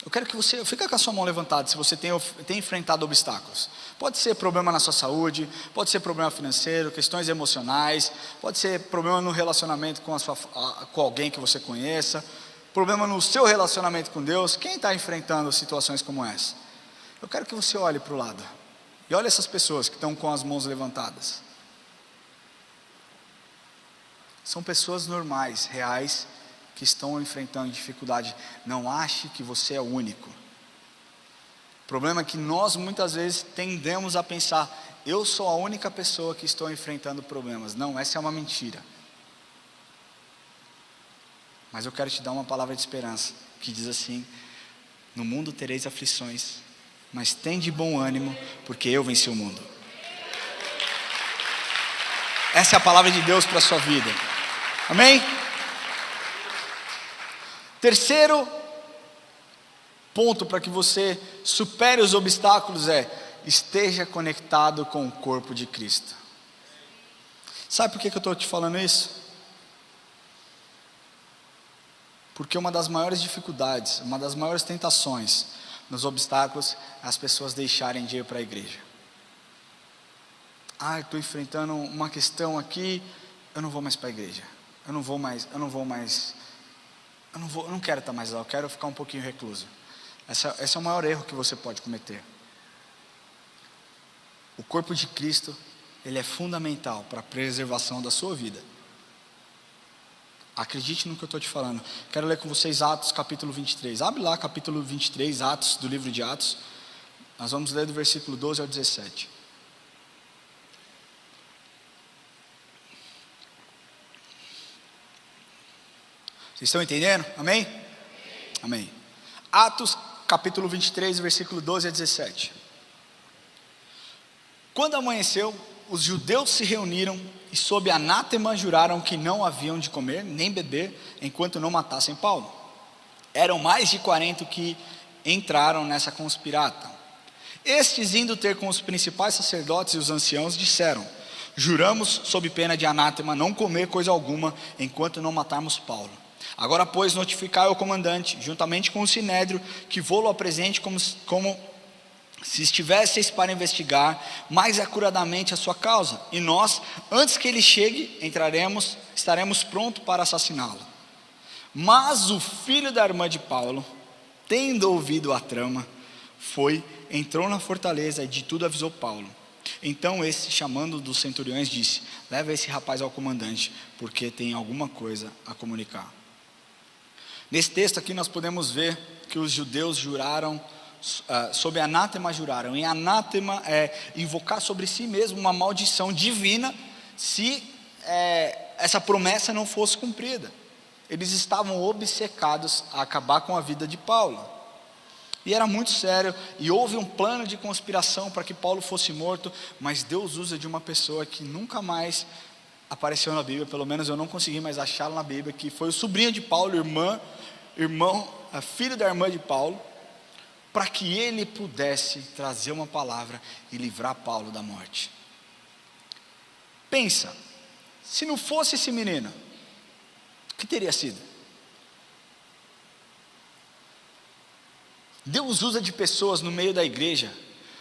Eu quero que você fique com a sua mão levantada se você tem enfrentado obstáculos. Pode ser problema na sua saúde, pode ser problema financeiro, questões emocionais, pode ser problema no relacionamento com alguém que você conheça, problema no seu relacionamento com Deus. Quem está enfrentando situações como essa? Eu quero que você olhe para o lado e olhe essas pessoas que estão com as mãos levantadas. São pessoas normais, reais, que estão enfrentando dificuldade. Não ache que você é o único. O problema é que nós muitas vezes tendemos a pensar: eu sou a única pessoa que estou enfrentando problemas. Não, essa é uma mentira. Mas eu quero te dar uma palavra de esperança, que diz assim: no mundo tereis aflições, mas tende bom ânimo, porque eu venci o mundo. Essa é a palavra de Deus para a sua vida. Amém? Terceiro ponto para que você supere os obstáculos é: esteja conectado com o corpo de Cristo. Sabe por que eu estou te falando isso? Porque uma das maiores dificuldades, uma das maiores tentações nos obstáculos é as pessoas deixarem de ir para a igreja. Estou enfrentando uma questão aqui, eu não vou mais para a igreja. Eu não quero estar mais lá, eu quero ficar um pouquinho recluso. Esse é o maior erro que você pode cometer. O corpo de Cristo, ele é fundamental para a preservação da sua vida. Acredite no que eu estou te falando. Quero ler com vocês Atos capítulo 23. Abre lá capítulo 23, Atos, do livro de Atos. Nós vamos ler do versículo 12 ao 17. Vocês estão entendendo? Amém? Amém. Atos capítulo 23, versículo 12 a 17. Quando amanheceu, os judeus se reuniram e sob anátema juraram que não haviam de comer nem beber enquanto não matassem Paulo. Eram mais de 40 que entraram nessa conspirata. Estes, indo ter com os principais sacerdotes e os anciãos, disseram: juramos sob pena de anátema não comer coisa alguma enquanto não matarmos Paulo. Agora, pois, notificai ao comandante, juntamente com o sinédrio, que vô-lo apresente como se estivesseis para investigar mais acuradamente a sua causa, e nós, antes que ele chegue, estaremos prontos para assassiná-lo. Mas o filho da irmã de Paulo, tendo ouvido a trama, entrou na fortaleza e de tudo avisou Paulo. Então esse, chamando dos centuriões, disse: leva esse rapaz ao comandante, porque tem alguma coisa a comunicar. Nesse texto aqui nós podemos ver que os judeus juraram, sob anátema juraram, e anátema é invocar sobre si mesmo uma maldição divina se essa promessa não fosse cumprida. Eles estavam obcecados a acabar com a vida de Paulo, e era muito sério, e houve um plano de conspiração para que Paulo fosse morto, mas Deus usa de uma pessoa que nunca mais apareceu na Bíblia, pelo menos eu não consegui mais achá-lo na Bíblia, que foi o sobrinho de Paulo, filho da irmã de Paulo, para que ele pudesse trazer uma palavra e livrar Paulo da morte. Pensa, se não fosse esse menino, o que teria sido? Deus usa de pessoas no meio da igreja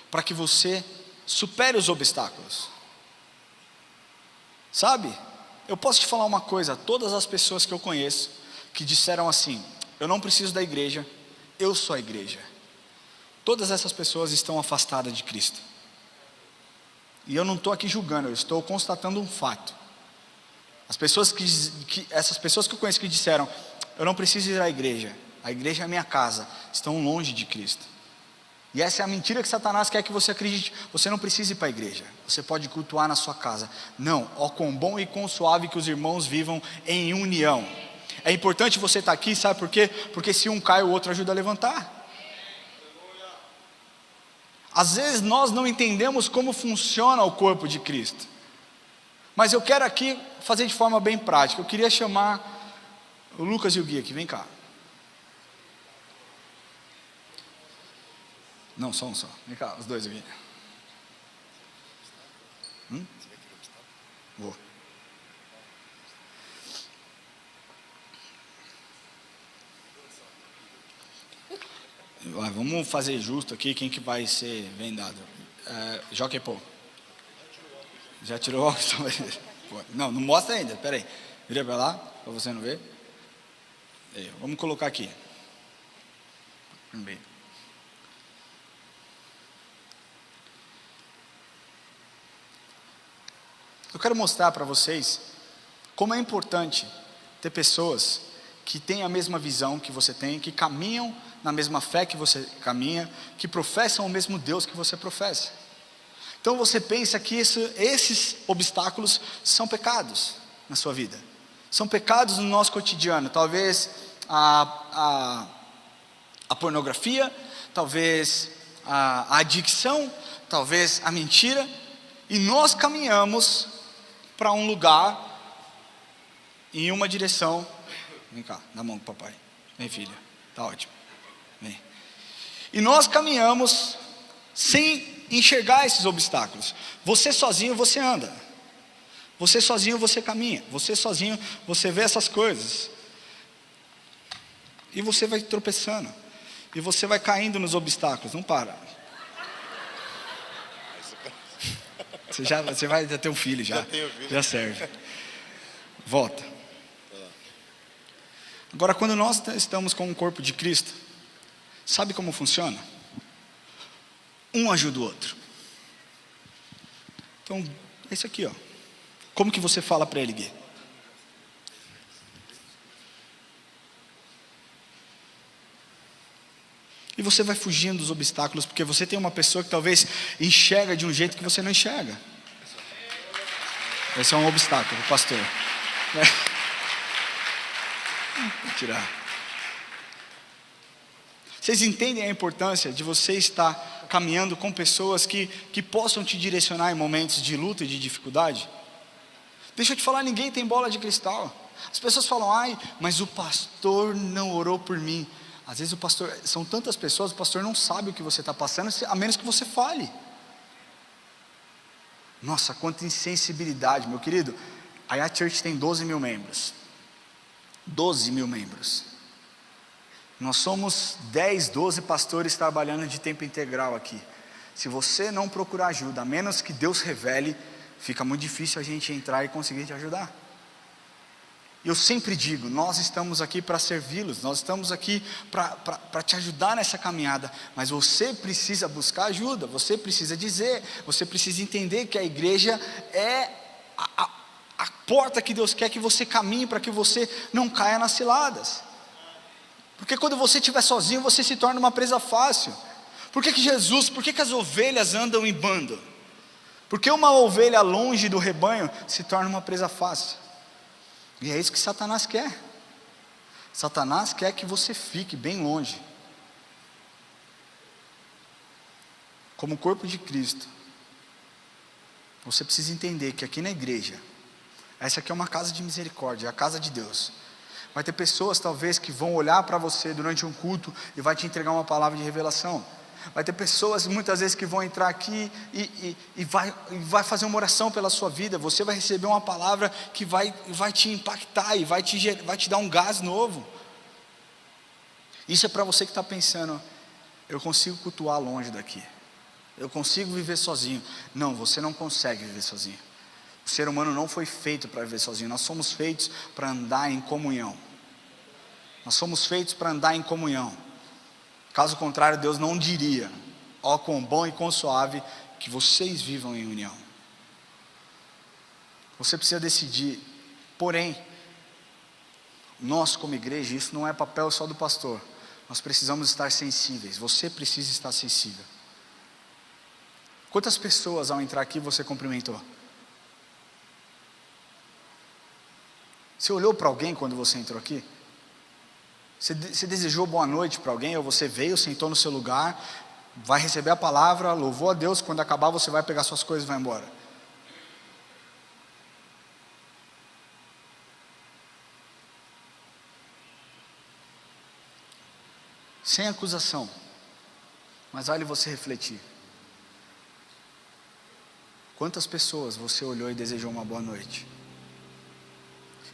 para que você supere os obstáculos. Sabe? Eu posso te falar uma coisa, todas as pessoas que eu conheço que disseram assim: eu não preciso da igreja, eu sou a igreja. Todas essas pessoas estão afastadas de Cristo. E eu não estou aqui julgando, eu estou constatando um fato. Essas pessoas que eu conheço que disseram: eu não preciso ir à igreja, a igreja é a minha casa, estão longe de Cristo. E essa é a mentira que Satanás quer que você acredite. Você não precisa ir para a igreja, você pode cultuar na sua casa. Não, ó quão bom e quão suave que os irmãos vivam em união. É importante você estar aqui, sabe por quê? Porque se um cai, o outro ajuda a levantar. Às vezes nós não entendemos como funciona o corpo de Cristo. Mas eu quero aqui fazer de forma bem prática. Eu queria chamar o Lucas e o Gui aqui, vem cá. Não, só um só. Vem cá, os dois aqui. Vou. Vamos fazer justo aqui, quem que vai ser vendado? Jockey-Pô. Já tirou o óculos? Não mostra ainda, peraí. Vira para lá, para você não ver. Vamos colocar aqui. Bem. Eu quero mostrar para vocês como é importante ter pessoas que têm a mesma visão que você tem, que caminham na mesma fé que você caminha, que professam o mesmo Deus que você professa. Então você pensa que esses obstáculos são pecados na sua vida, são pecados no nosso cotidiano. Talvez a pornografia, talvez a adicção, talvez a mentira, e nós caminhamos para um lugar, em uma direção. Vem cá, dá a mão pro papai. Vem, filha, tá ótimo. Vem. E nós caminhamos sem enxergar esses obstáculos. Você sozinho você anda, você sozinho você caminha, você sozinho você vê essas coisas, e você vai tropeçando, e você vai caindo nos obstáculos. Não para. Você vai ter um filho já serve. Volta. Agora, quando nós estamos com o corpo de Cristo, sabe como funciona? Um ajuda o outro. Então, é isso aqui, ó. Como que você fala para ele, Gui? E você vai fugindo dos obstáculos, porque você tem uma pessoa que talvez enxerga de um jeito que você não enxerga. Esse é um obstáculo, pastor. Vou tirar. Vocês entendem a importância de você estar caminhando com pessoas que possam te direcionar em momentos de luta e de dificuldade? Deixa eu te falar, ninguém tem bola de cristal. As pessoas falam: ai, mas o pastor não orou por mim. Às vezes são tantas pessoas, o pastor não sabe o que você está passando, a menos que você fale. Nossa, quanta insensibilidade, meu querido. A Yacht Church tem 12 mil membros. 12 mil membros. Nós somos 10, 12 pastores trabalhando de tempo integral aqui. Se você não procurar ajuda, a menos que Deus revele, fica muito difícil a gente entrar e conseguir te ajudar. Eu sempre digo, nós estamos aqui para servi-los, nós estamos aqui para te ajudar nessa caminhada, mas você precisa buscar ajuda, você precisa dizer, você precisa entender que a igreja é a porta que Deus quer que você caminhe, para que você não caia nas ciladas. Porque quando você estiver sozinho, você se torna uma presa fácil. Por que as ovelhas andam em bando? Porque uma ovelha longe do rebanho se torna uma presa fácil. E é isso que Satanás quer. Satanás quer que você fique bem longe. Como corpo de Cristo, você precisa entender que aqui na igreja, Essa aqui é uma casa de misericórdia, é a casa de Deus. Vai ter pessoas talvez que vão olhar para você durante um culto e vai te entregar uma palavra de revelação. Vai ter pessoas muitas vezes que vão entrar aqui e vai fazer uma oração pela sua vida. Você vai receber uma palavra que vai te impactar e vai te dar um gás novo. Isso é para você que está pensando, eu consigo cultuar longe daqui, eu consigo viver sozinho. Não, você não consegue viver sozinho. O ser humano não foi feito para viver sozinho. Nós somos feitos para andar em comunhão. Nós somos feitos para andar em comunhão. Caso contrário, Deus não diria: ó, quão bom e quão suave que vocês vivam em união. Você precisa decidir. Porém, nós como igreja, isso não é papel só do pastor. Nós precisamos estar sensíveis. Você precisa estar sensível. Quantas pessoas ao entrar aqui você cumprimentou? Você olhou para alguém quando você entrou aqui? Você desejou boa noite para alguém? Ou você veio, sentou no seu lugar, vai receber a palavra, louvou a Deus, quando acabar você vai pegar suas coisas e vai embora? Sem acusação, mas vale você refletir. Quantas pessoas você olhou e desejou uma boa noite?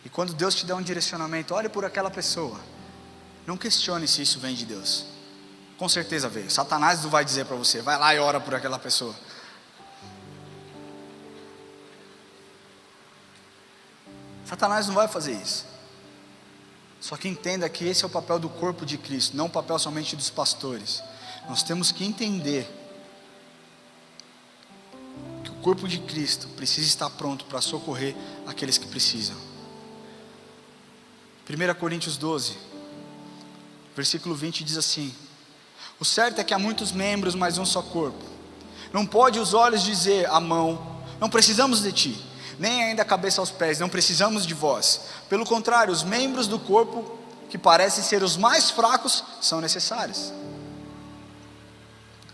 E quando Deus te der um direcionamento, olhe por aquela pessoa. Não questione se isso vem de Deus. Com certeza veio. Satanás não vai dizer para você, vai lá e ora por aquela pessoa. Satanás não vai fazer isso. Só que entenda que esse é o papel do corpo de Cristo, não o papel somente dos pastores. Nós temos que entender que o corpo de Cristo precisa estar pronto para socorrer aqueles que precisam. 1 Coríntios 12, versículo 20 diz assim: o certo é que há muitos membros, mas um só corpo. Não pode os olhos dizer à mão, não precisamos de ti, nem ainda a cabeça aos pés, não precisamos de vós. Pelo contrário, os membros do corpo, que parecem ser os mais fracos, são necessários.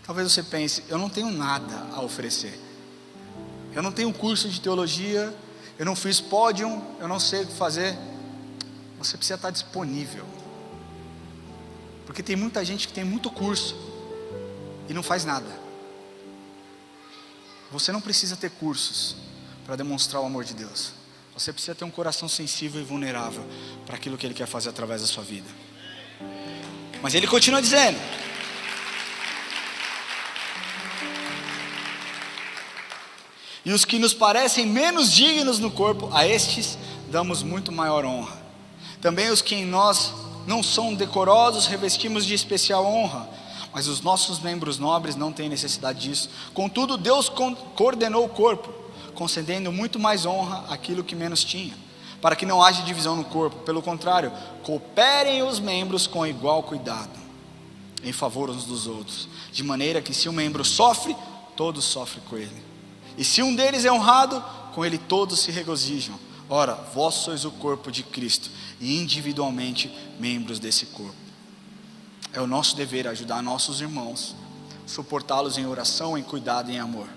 Talvez você pense, eu não tenho nada a oferecer. Eu não tenho curso de teologia, eu não fiz pódium, eu não sei o que fazer. Você precisa estar disponível. Porque tem muita gente que tem muito curso e não faz nada. Você não precisa ter cursos para demonstrar o amor de Deus. Você precisa ter um coração sensível e vulnerável para aquilo que Ele quer fazer através da sua vida. Mas Ele continua dizendo: e os que nos parecem menos dignos no corpo, a estes damos muito maior honra. Também os que em nós não são decorosos revestimos de especial honra, mas os nossos membros nobres não têm necessidade disso. Contudo, Deus coordenou o corpo, concedendo muito mais honra àquilo que menos tinha, para que não haja divisão no corpo. Pelo contrário, cooperem os membros com igual cuidado, em favor uns dos outros, de maneira que se um membro sofre, todos sofrem com ele. E se um deles é honrado, com ele todos se regozijam. Ora, vós sois o corpo de Cristo, e individualmente membros desse corpo. É o nosso dever ajudar nossos irmãos, suportá-los em oração, em cuidado e em amor.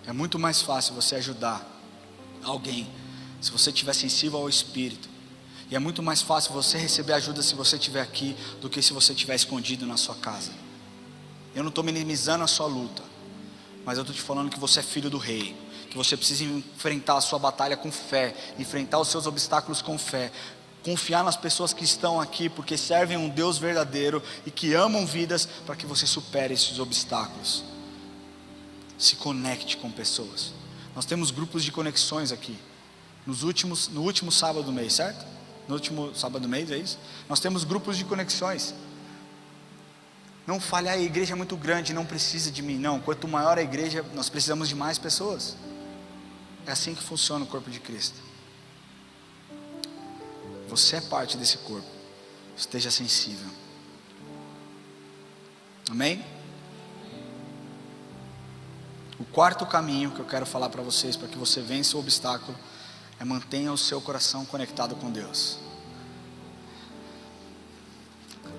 É muito mais fácil você ajudar alguém se você estiver sensível ao Espírito. E é muito mais fácil você receber ajuda se você estiver aqui do que se você estiver escondido na sua casa. Eu não estou minimizando a sua luta, mas eu estou te falando que você é filho do rei, que você precisa enfrentar a sua batalha com fé, enfrentar os seus obstáculos com fé, confiar nas pessoas que estão aqui, porque servem um Deus verdadeiro e que amam vidas, para que você supere esses obstáculos. Se conecte com pessoas. Nós temos grupos de conexões aqui, no último sábado do mês, certo? No último sábado do mês, é isso? Nós temos grupos de conexões. Não fale, a igreja é muito grande, não precisa de mim. Não, quanto maior a igreja, nós precisamos de mais pessoas. É assim que funciona o corpo de Cristo. Você é parte desse corpo. Esteja sensível. Amém? O quarto caminho que eu quero falar para vocês, para que você vença o obstáculo, é mantenha o seu coração conectado com Deus.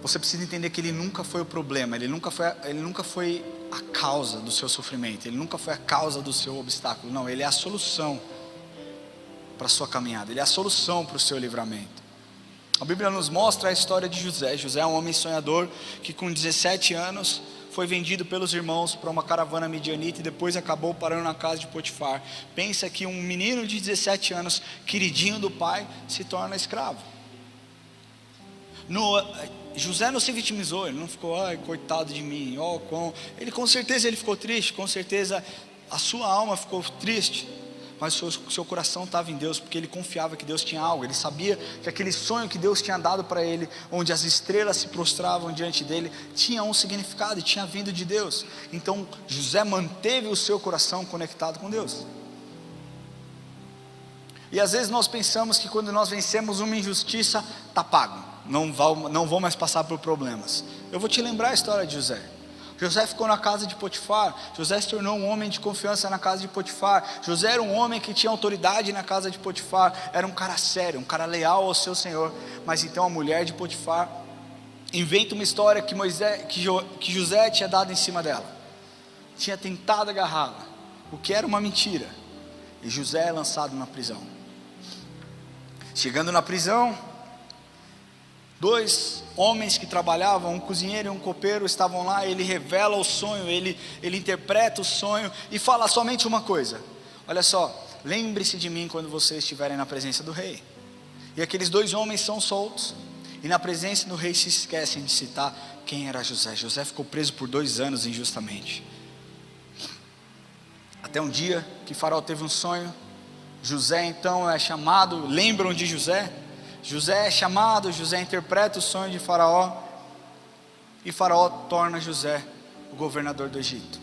Você precisa entender que Ele nunca foi o problema, Ele nunca foi a causa do seu sofrimento, Ele nunca foi a causa do seu obstáculo. Não, Ele é a solução. para a sua caminhada, Ele é a solução para o seu livramento. A Bíblia nos mostra a história de José. José é um homem sonhador que com 17 anos foi vendido pelos irmãos para uma caravana midianita e depois acabou parando na casa de Potifar. Pensa que um menino de 17 anos, queridinho do pai, se torna escravo. José não se vitimizou, ele não ficou, ai, coitado de mim, ele com certeza ele ficou triste, com certeza a sua alma ficou triste, mas o seu coração estava em Deus, porque ele confiava que Deus tinha algo, ele sabia que aquele sonho que Deus tinha dado para ele, onde as estrelas se prostravam diante dele, tinha um significado e tinha vindo de Deus. Então José manteve o seu coração conectado com Deus. E às vezes nós pensamos que quando nós vencemos uma injustiça, está pago, não vou mais passar por problemas. Eu vou te lembrar a história de José. José ficou na casa de Potifar. José se tornou um homem de confiança na casa de Potifar. José era um homem que tinha autoridade na casa de Potifar. Era um cara sério, um cara leal ao seu senhor. Mas então a mulher de Potifar inventa uma história que José tinha dado em cima dela, tinha tentado agarrá-la, o que era uma mentira. E José é lançado na prisão. Chegando na prisão, 2 homens que trabalhavam, um cozinheiro e um copeiro, estavam lá. Ele revela o sonho, ele interpreta o sonho e fala somente uma coisa: olha só, lembre-se de mim quando vocês estiverem na presença do rei. E aqueles 2 homens são soltos, e na presença do rei se esquecem de citar quem era José. José ficou preso por 2 anos injustamente, até um dia que Faraó teve um sonho. José então é chamado, lembram de José? José é chamado, José interpreta o sonho de Faraó, e Faraó torna José o governador do Egito.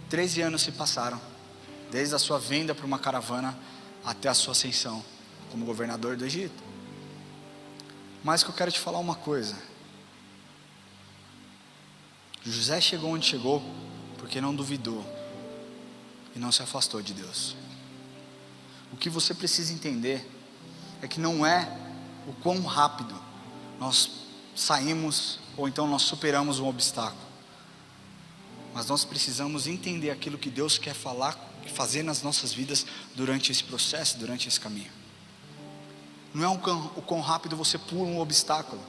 13 anos se passaram, desde a sua vinda para uma caravana até a sua ascensão como governador do Egito. Mas que eu quero te falar uma coisa: José chegou onde chegou porque não duvidou e não se afastou de Deus. O que você precisa entender é que não é o quão rápido nós saímos ou então nós superamos um obstáculo, mas nós precisamos entender aquilo que Deus quer fazer nas nossas vidas durante esse processo, durante esse caminho. Não é o quão rápido você pula um obstáculo.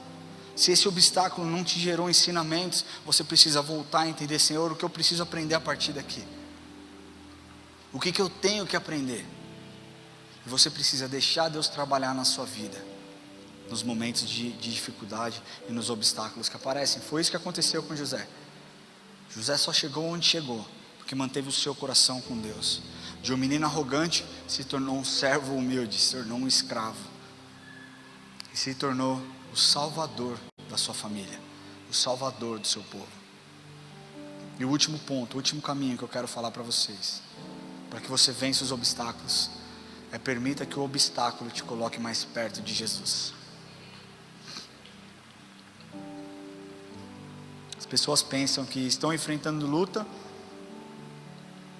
Se esse obstáculo não te gerou ensinamentos, você precisa voltar a entender: Senhor, o que eu preciso aprender a partir daqui? O que eu tenho que aprender? E você precisa deixar Deus trabalhar na sua vida, nos momentos de dificuldade e nos obstáculos que aparecem. Foi isso que aconteceu com José. José só chegou onde chegou porque manteve o seu coração com Deus. De um menino arrogante se tornou um servo humilde, se tornou um escravo, e se tornou o salvador da sua família, o salvador do seu povo. E o último ponto, o último caminho que eu quero falar para vocês, para que você vença os obstáculos, é: permita que o obstáculo te coloque mais perto de Jesus. As pessoas pensam que estão enfrentando luta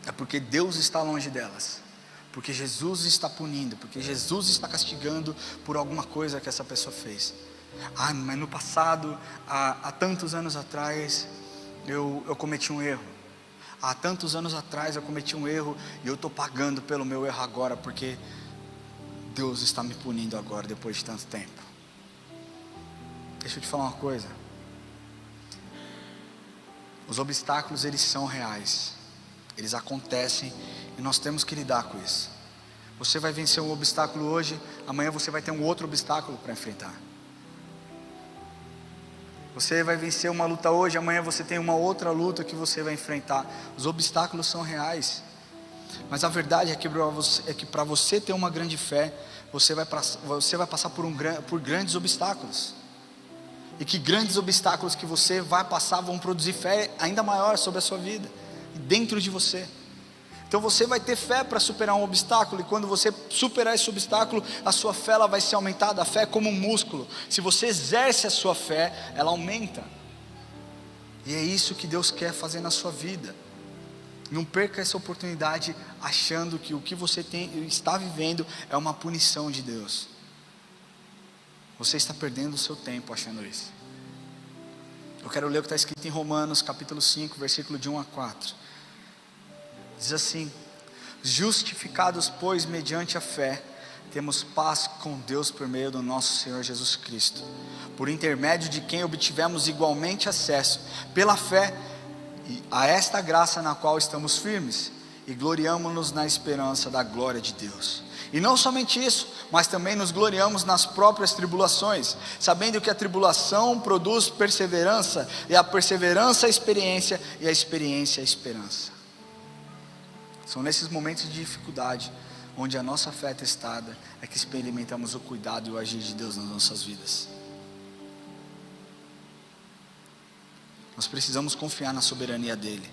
é porque Deus está longe delas, porque Jesus está punindo, porque Jesus está castigando por alguma coisa que essa pessoa fez. Mas no passado, há tantos anos atrás, eu cometi um erro. Há tantos anos atrás eu cometi um erro e eu estou pagando pelo meu erro agora, porque Deus está me punindo agora, depois de tanto tempo. Deixa eu te falar uma coisa: os obstáculos, eles são reais, eles acontecem e nós temos que lidar com isso. Você vai vencer um obstáculo hoje, amanhã você vai ter um outro obstáculo para enfrentar. Você vai vencer uma luta hoje, amanhã você tem uma outra luta que você vai enfrentar. Os obstáculos são reais, mas a verdade é que para você ter uma grande fé, você vai passar por grandes obstáculos, e que grandes obstáculos que você vai passar vão produzir fé ainda maior sobre a sua vida, dentro de você. Então você vai ter fé para superar um obstáculo, e quando você superar esse obstáculo, a sua fé ela vai ser aumentada. A fé é como um músculo, se você exerce a sua fé, ela aumenta. E é isso que Deus quer fazer na sua vida. Não perca essa oportunidade achando que o que você está vivendo é uma punição de Deus. Você está perdendo o seu tempo achando isso. Eu quero ler o que está escrito em Romanos capítulo 5, versículo de 1 a 4. Diz assim: Justificados, pois, mediante a fé, temos paz com Deus por meio do nosso Senhor Jesus Cristo, por intermédio de quem obtivemos igualmente acesso, pela fé, a esta graça na qual estamos firmes, e gloriamo-nos na esperança da glória de Deus. E não somente isso, mas também nos gloriamos nas próprias tribulações, sabendo que a tribulação produz perseverança, e a perseverança a experiência, e a experiência a esperança. São nesses momentos de dificuldade, onde a nossa fé é testada, é que experimentamos o cuidado e o agir de Deus nas nossas vidas. Nós precisamos confiar na soberania dEle,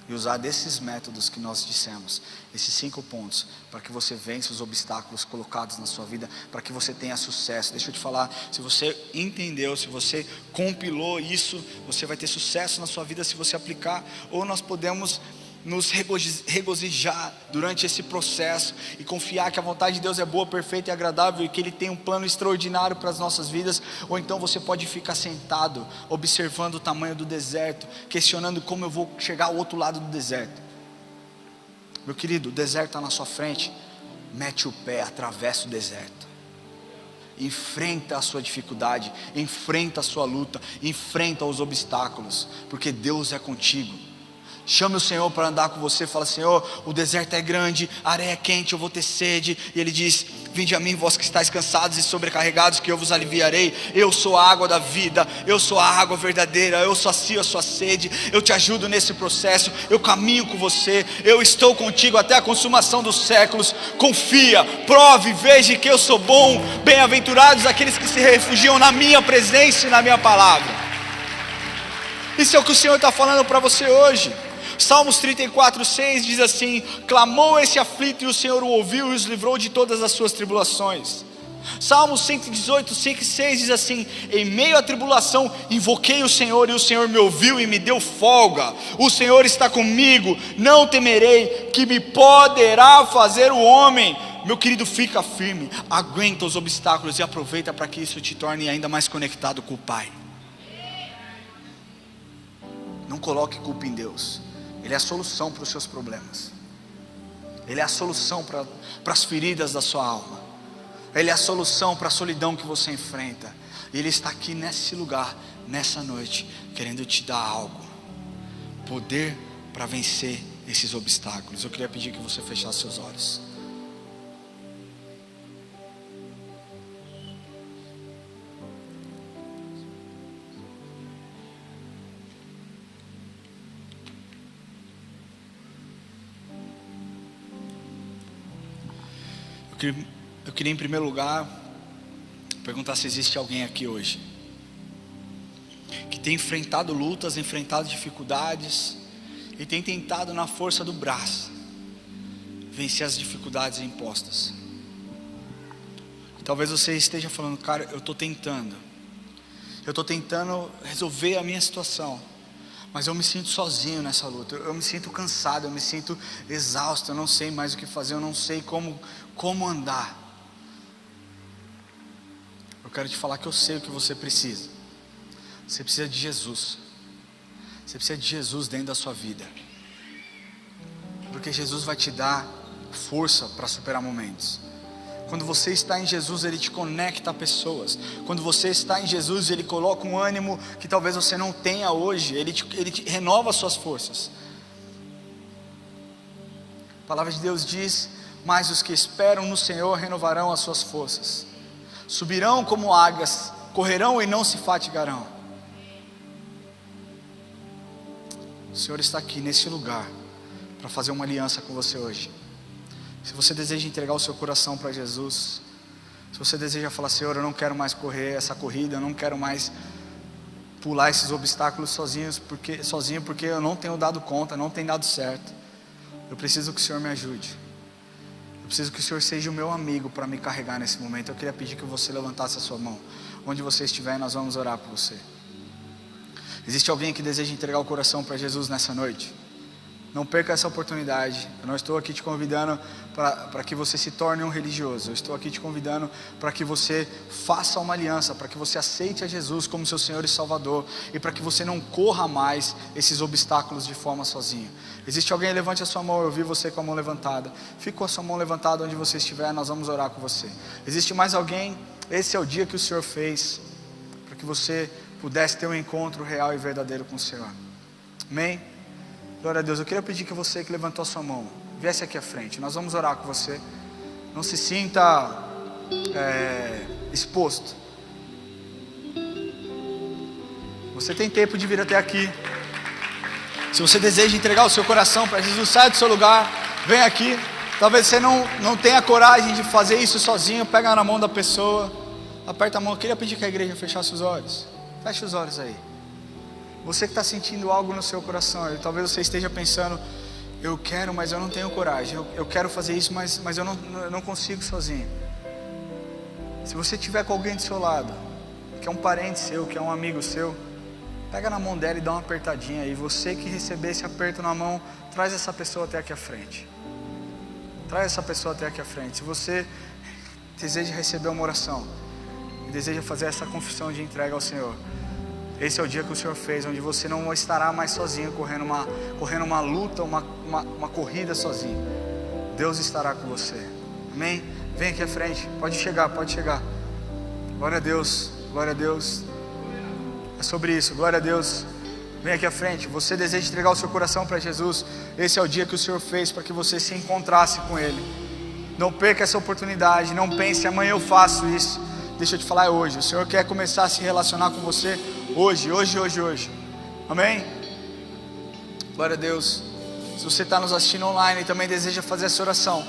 e usar desses métodos que nós dissemos, esses 5 pontos, para que você vença os obstáculos colocados na sua vida, para que você tenha sucesso. Deixa eu te falar, se você entendeu, se você compilou isso, você vai ter sucesso na sua vida se você aplicar. Ou nós podemos nos regozijar durante esse processo e confiar que a vontade de Deus é boa, perfeita e agradável, e que Ele tem um plano extraordinário para as nossas vidas. Ou então você pode ficar sentado, observando o tamanho do deserto, questionando como eu vou chegar ao outro lado do deserto. Meu querido, o deserto está na sua frente, mete o pé, atravessa o deserto, enfrenta a sua dificuldade, enfrenta a sua luta, enfrenta os obstáculos, porque Deus é contigo. Chame o Senhor para andar com você. Fala: Senhor, o deserto é grande, a areia é quente, eu vou ter sede. E Ele diz: vinde a mim, vós que estáis cansados e sobrecarregados, que eu vos aliviarei. Eu sou a água da vida, eu sou a água verdadeira, eu sacio a sua sede, eu te ajudo nesse processo, eu caminho com você, eu estou contigo até a consumação dos séculos. Confia, prove, veja que eu sou bom. Bem-aventurados aqueles que se refugiam na minha presença e na minha palavra. Isso é o que o Senhor está falando para você hoje. Salmos 34:6 diz assim: clamou esse aflito e o Senhor o ouviu e os livrou de todas as suas tribulações. Salmos 118:5-6 diz assim: em meio à tribulação invoquei o Senhor e o Senhor me ouviu e me deu folga. O Senhor está comigo, não temerei, que me poderá fazer o homem. Meu querido, fica firme, aguenta os obstáculos e aproveita para que isso te torne ainda mais conectado com o Pai. Não coloque culpa em Deus. Ele é a solução para os seus problemas. Ele é a solução para as feridas da sua alma. Ele é a solução para a solidão que você enfrenta. E Ele está aqui nesse lugar, nessa noite, querendo te dar algo, poder para vencer esses obstáculos. Eu queria pedir que você fechasse seus olhos. Eu queria em primeiro lugar perguntar se existe alguém aqui hoje que tem enfrentado lutas, enfrentado dificuldades e tem tentado na força do braço vencer as dificuldades impostas. E talvez você esteja falando: cara, eu estou tentando resolver a minha situação, mas eu me sinto sozinho nessa luta, eu me sinto cansado, eu me sinto exausto, eu não sei mais o que fazer, eu não sei como andar. Eu quero te falar que eu sei o que você precisa. Você precisa de Jesus. Você precisa de Jesus dentro da sua vida, porque Jesus vai te dar força para superar momentos. Quando você está em Jesus, Ele te conecta a pessoas. Quando você está em Jesus, Ele coloca um ânimo que talvez você não tenha hoje. Ele te renova as suas forças. A palavra de Deus diz: mas os que esperam no Senhor renovarão as suas forças, subirão como águias, correrão e não se fatigarão. O Senhor está aqui nesse lugar para fazer uma aliança com você hoje. Se você deseja entregar o seu coração para Jesus, se você deseja falar: Senhor, eu não quero mais correr essa corrida, eu não quero mais pular esses obstáculos sozinho, porque eu não tenho dado conta, não tem dado certo. Eu preciso que o Senhor me ajude. Eu preciso que o Senhor seja o meu amigo para me carregar nesse momento. Eu queria pedir que você levantasse a sua mão. Onde você estiver, nós vamos orar por você. Existe alguém que deseja entregar o coração para Jesus nessa noite? Não perca essa oportunidade. Eu não estou aqui te convidando para que você se torne um religioso. Eu estou aqui te convidando para que você faça uma aliança, para que você aceite a Jesus como seu Senhor e Salvador, e para que você não corra mais esses obstáculos de forma sozinho. Existe alguém? Levante a sua mão. Eu vi você com a mão levantada. Fique com a sua mão levantada onde você estiver, nós vamos orar com você. Existe mais alguém? Esse é o dia que o Senhor fez para que você pudesse ter um encontro real e verdadeiro com o Senhor. Amém? Glória a Deus. Eu queria pedir que você que levantou a sua mão viesse aqui à frente. Nós vamos orar com você. Não se sinta exposto. Você tem tempo de vir até aqui. Se você deseja entregar o seu coração para Jesus, sai do seu lugar, vem aqui. Talvez você não tenha coragem de fazer isso sozinho. Pega na mão da pessoa, aperta a mão. Eu queria pedir que a igreja fechasse os olhos. Feche os olhos aí. Você que está sentindo algo no seu coração, talvez você esteja pensando: eu quero, mas eu não tenho coragem. Eu quero fazer isso, mas eu não consigo sozinho. Se você estiver com alguém do seu lado, que é um parente seu, que é um amigo seu, pega na mão dela e dá uma apertadinha. E você que receber esse aperto na mão, traz essa pessoa até aqui à frente. Traz essa pessoa até aqui à frente. Se você deseja receber uma oração e deseja fazer essa confissão de entrega ao Senhor, esse é o dia que o Senhor fez, onde você não estará mais sozinho, correndo uma luta, uma corrida sozinho. Deus estará com você. Amém? Vem aqui à frente, pode chegar. Glória a Deus, glória a Deus. É sobre isso, glória a Deus. Vem aqui à frente. Você deseja entregar o seu coração para Jesus? Esse é o dia que o Senhor fez para que você se encontrasse com Ele. Não perca essa oportunidade. Não pense: amanhã eu faço isso. Deixa eu te falar, é hoje. O Senhor quer começar a se relacionar com você hoje. Amém? Glória a Deus. Se você está nos assistindo online e também deseja fazer essa oração,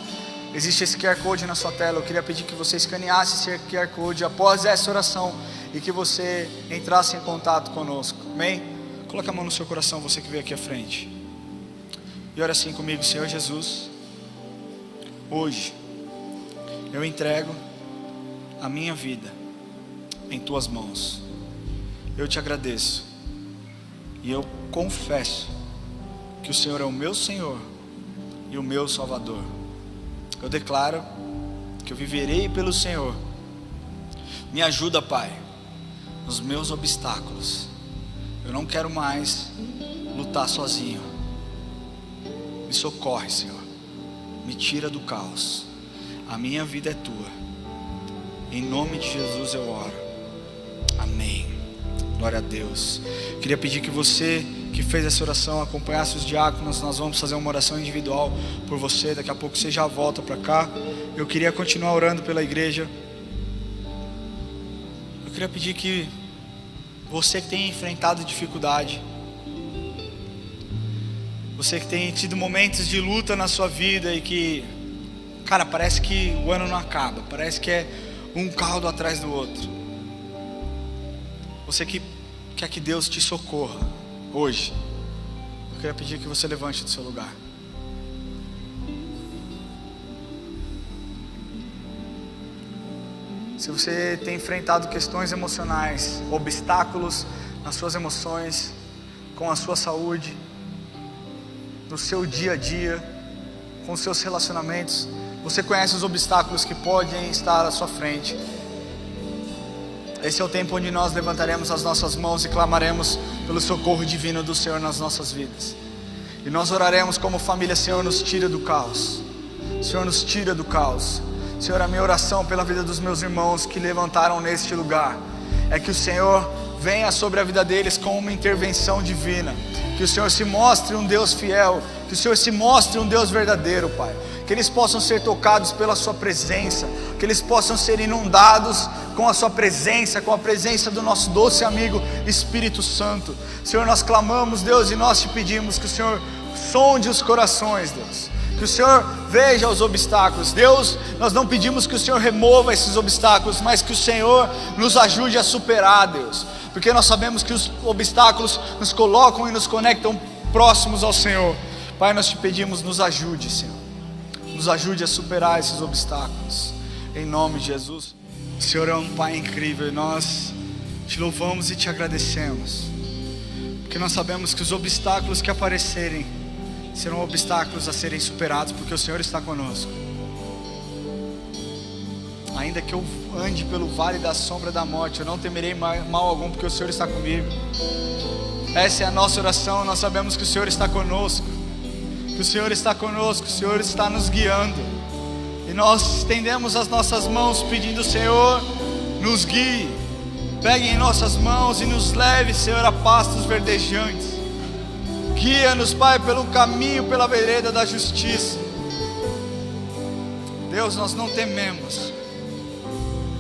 existe esse QR Code na sua tela. Eu queria pedir que você escaneasse esse QR Code após essa oração e que você entrasse em contato conosco. Amém? Coloque a mão no seu coração, você que veio aqui à frente, e ora assim comigo: Senhor Jesus, hoje eu entrego a minha vida em Tuas mãos. Eu te agradeço e eu confesso que o Senhor é o meu Senhor e o meu Salvador. Eu declaro que eu viverei pelo Senhor. Me ajuda, Pai, nos meus obstáculos. Eu não quero mais lutar sozinho. Me socorre, Senhor. Me tira do caos. A minha vida é Tua. Em nome de Jesus eu oro. Amém. Glória a Deus. Queria pedir que você que fez essa oração acompanhasse os diáconos. Nós vamos fazer uma oração individual por você. Daqui a pouco você já volta para cá. Eu queria continuar orando pela igreja. Eu queria pedir que você que tem enfrentado dificuldade, você que tem tido momentos de luta na sua vida e que, cara, parece que o ano não acaba, parece que é um caldo atrás do outro. Você que quer que Deus te socorra hoje, eu queria pedir que você levante do seu lugar. Se você tem enfrentado questões emocionais, obstáculos nas suas emoções, com a sua saúde, no seu dia a dia, com os seus relacionamentos, você conhece os obstáculos que podem estar à sua frente. Esse é o tempo onde nós levantaremos as nossas mãos e clamaremos pelo socorro divino do Senhor nas nossas vidas. E nós oraremos como família: Senhor, nos tira do caos. Senhor, nos tira do caos. Senhor, a minha oração pela vida dos meus irmãos que levantaram neste lugar é que o Senhor venha sobre a vida deles com uma intervenção divina. Que o Senhor se mostre um Deus fiel, que o Senhor se mostre um Deus verdadeiro, Pai. Que eles possam ser tocados pela Sua presença, que eles possam ser inundados com a Sua presença, com a presença do nosso doce amigo Espírito Santo. Senhor, nós clamamos, Deus, e nós te pedimos que o Senhor sonde os corações, Deus. Que o Senhor veja os obstáculos. Deus, nós não pedimos que o Senhor remova esses obstáculos, mas que o Senhor nos ajude a superar, Deus. Porque nós sabemos que os obstáculos nos colocam e nos conectam próximos ao Senhor. Pai, nós te pedimos, nos ajude, Senhor. Nos ajude a superar esses obstáculos. Em nome de Jesus. O Senhor é um Pai incrível e nós te louvamos e te agradecemos. Porque nós sabemos que os obstáculos que aparecerem serão obstáculos a serem superados, porque o Senhor está conosco. Ainda que eu ande pelo vale da sombra da morte, eu não temerei mal algum, porque o Senhor está comigo. Essa é a nossa oração. Nós sabemos que o Senhor está conosco, que o Senhor está conosco, o Senhor está nos guiando, e nós estendemos as nossas mãos pedindo: Senhor, nos guie, pegue em nossas mãos e nos leve, Senhor, a pastos verdejantes. Guia-nos, Pai, pelo caminho, pela vereda da justiça. Deus, nós não tememos.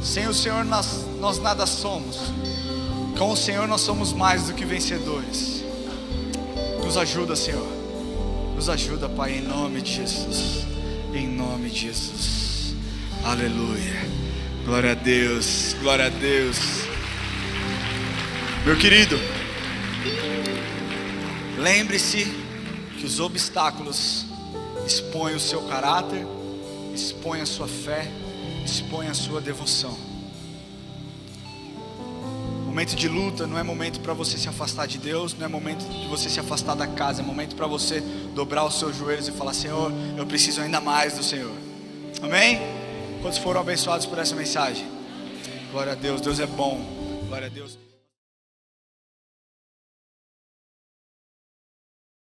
Sem o Senhor nós nada somos. Com o Senhor nós somos mais do que vencedores. Nos ajuda, Senhor. Nos ajuda, Pai, em nome de Jesus. Em nome de Jesus. Aleluia. Glória a Deus. Glória a Deus. Meu querido, lembre-se que os obstáculos expõem o seu caráter, expõem a sua fé, expõem a sua devoção. Momento de luta não é momento para você se afastar de Deus, não é momento de você se afastar da casa, é momento para você dobrar os seus joelhos e falar: Senhor, eu preciso ainda mais do Senhor. Amém? Quantos foram abençoados por essa mensagem? Glória a Deus, Deus é bom. Glória a Deus.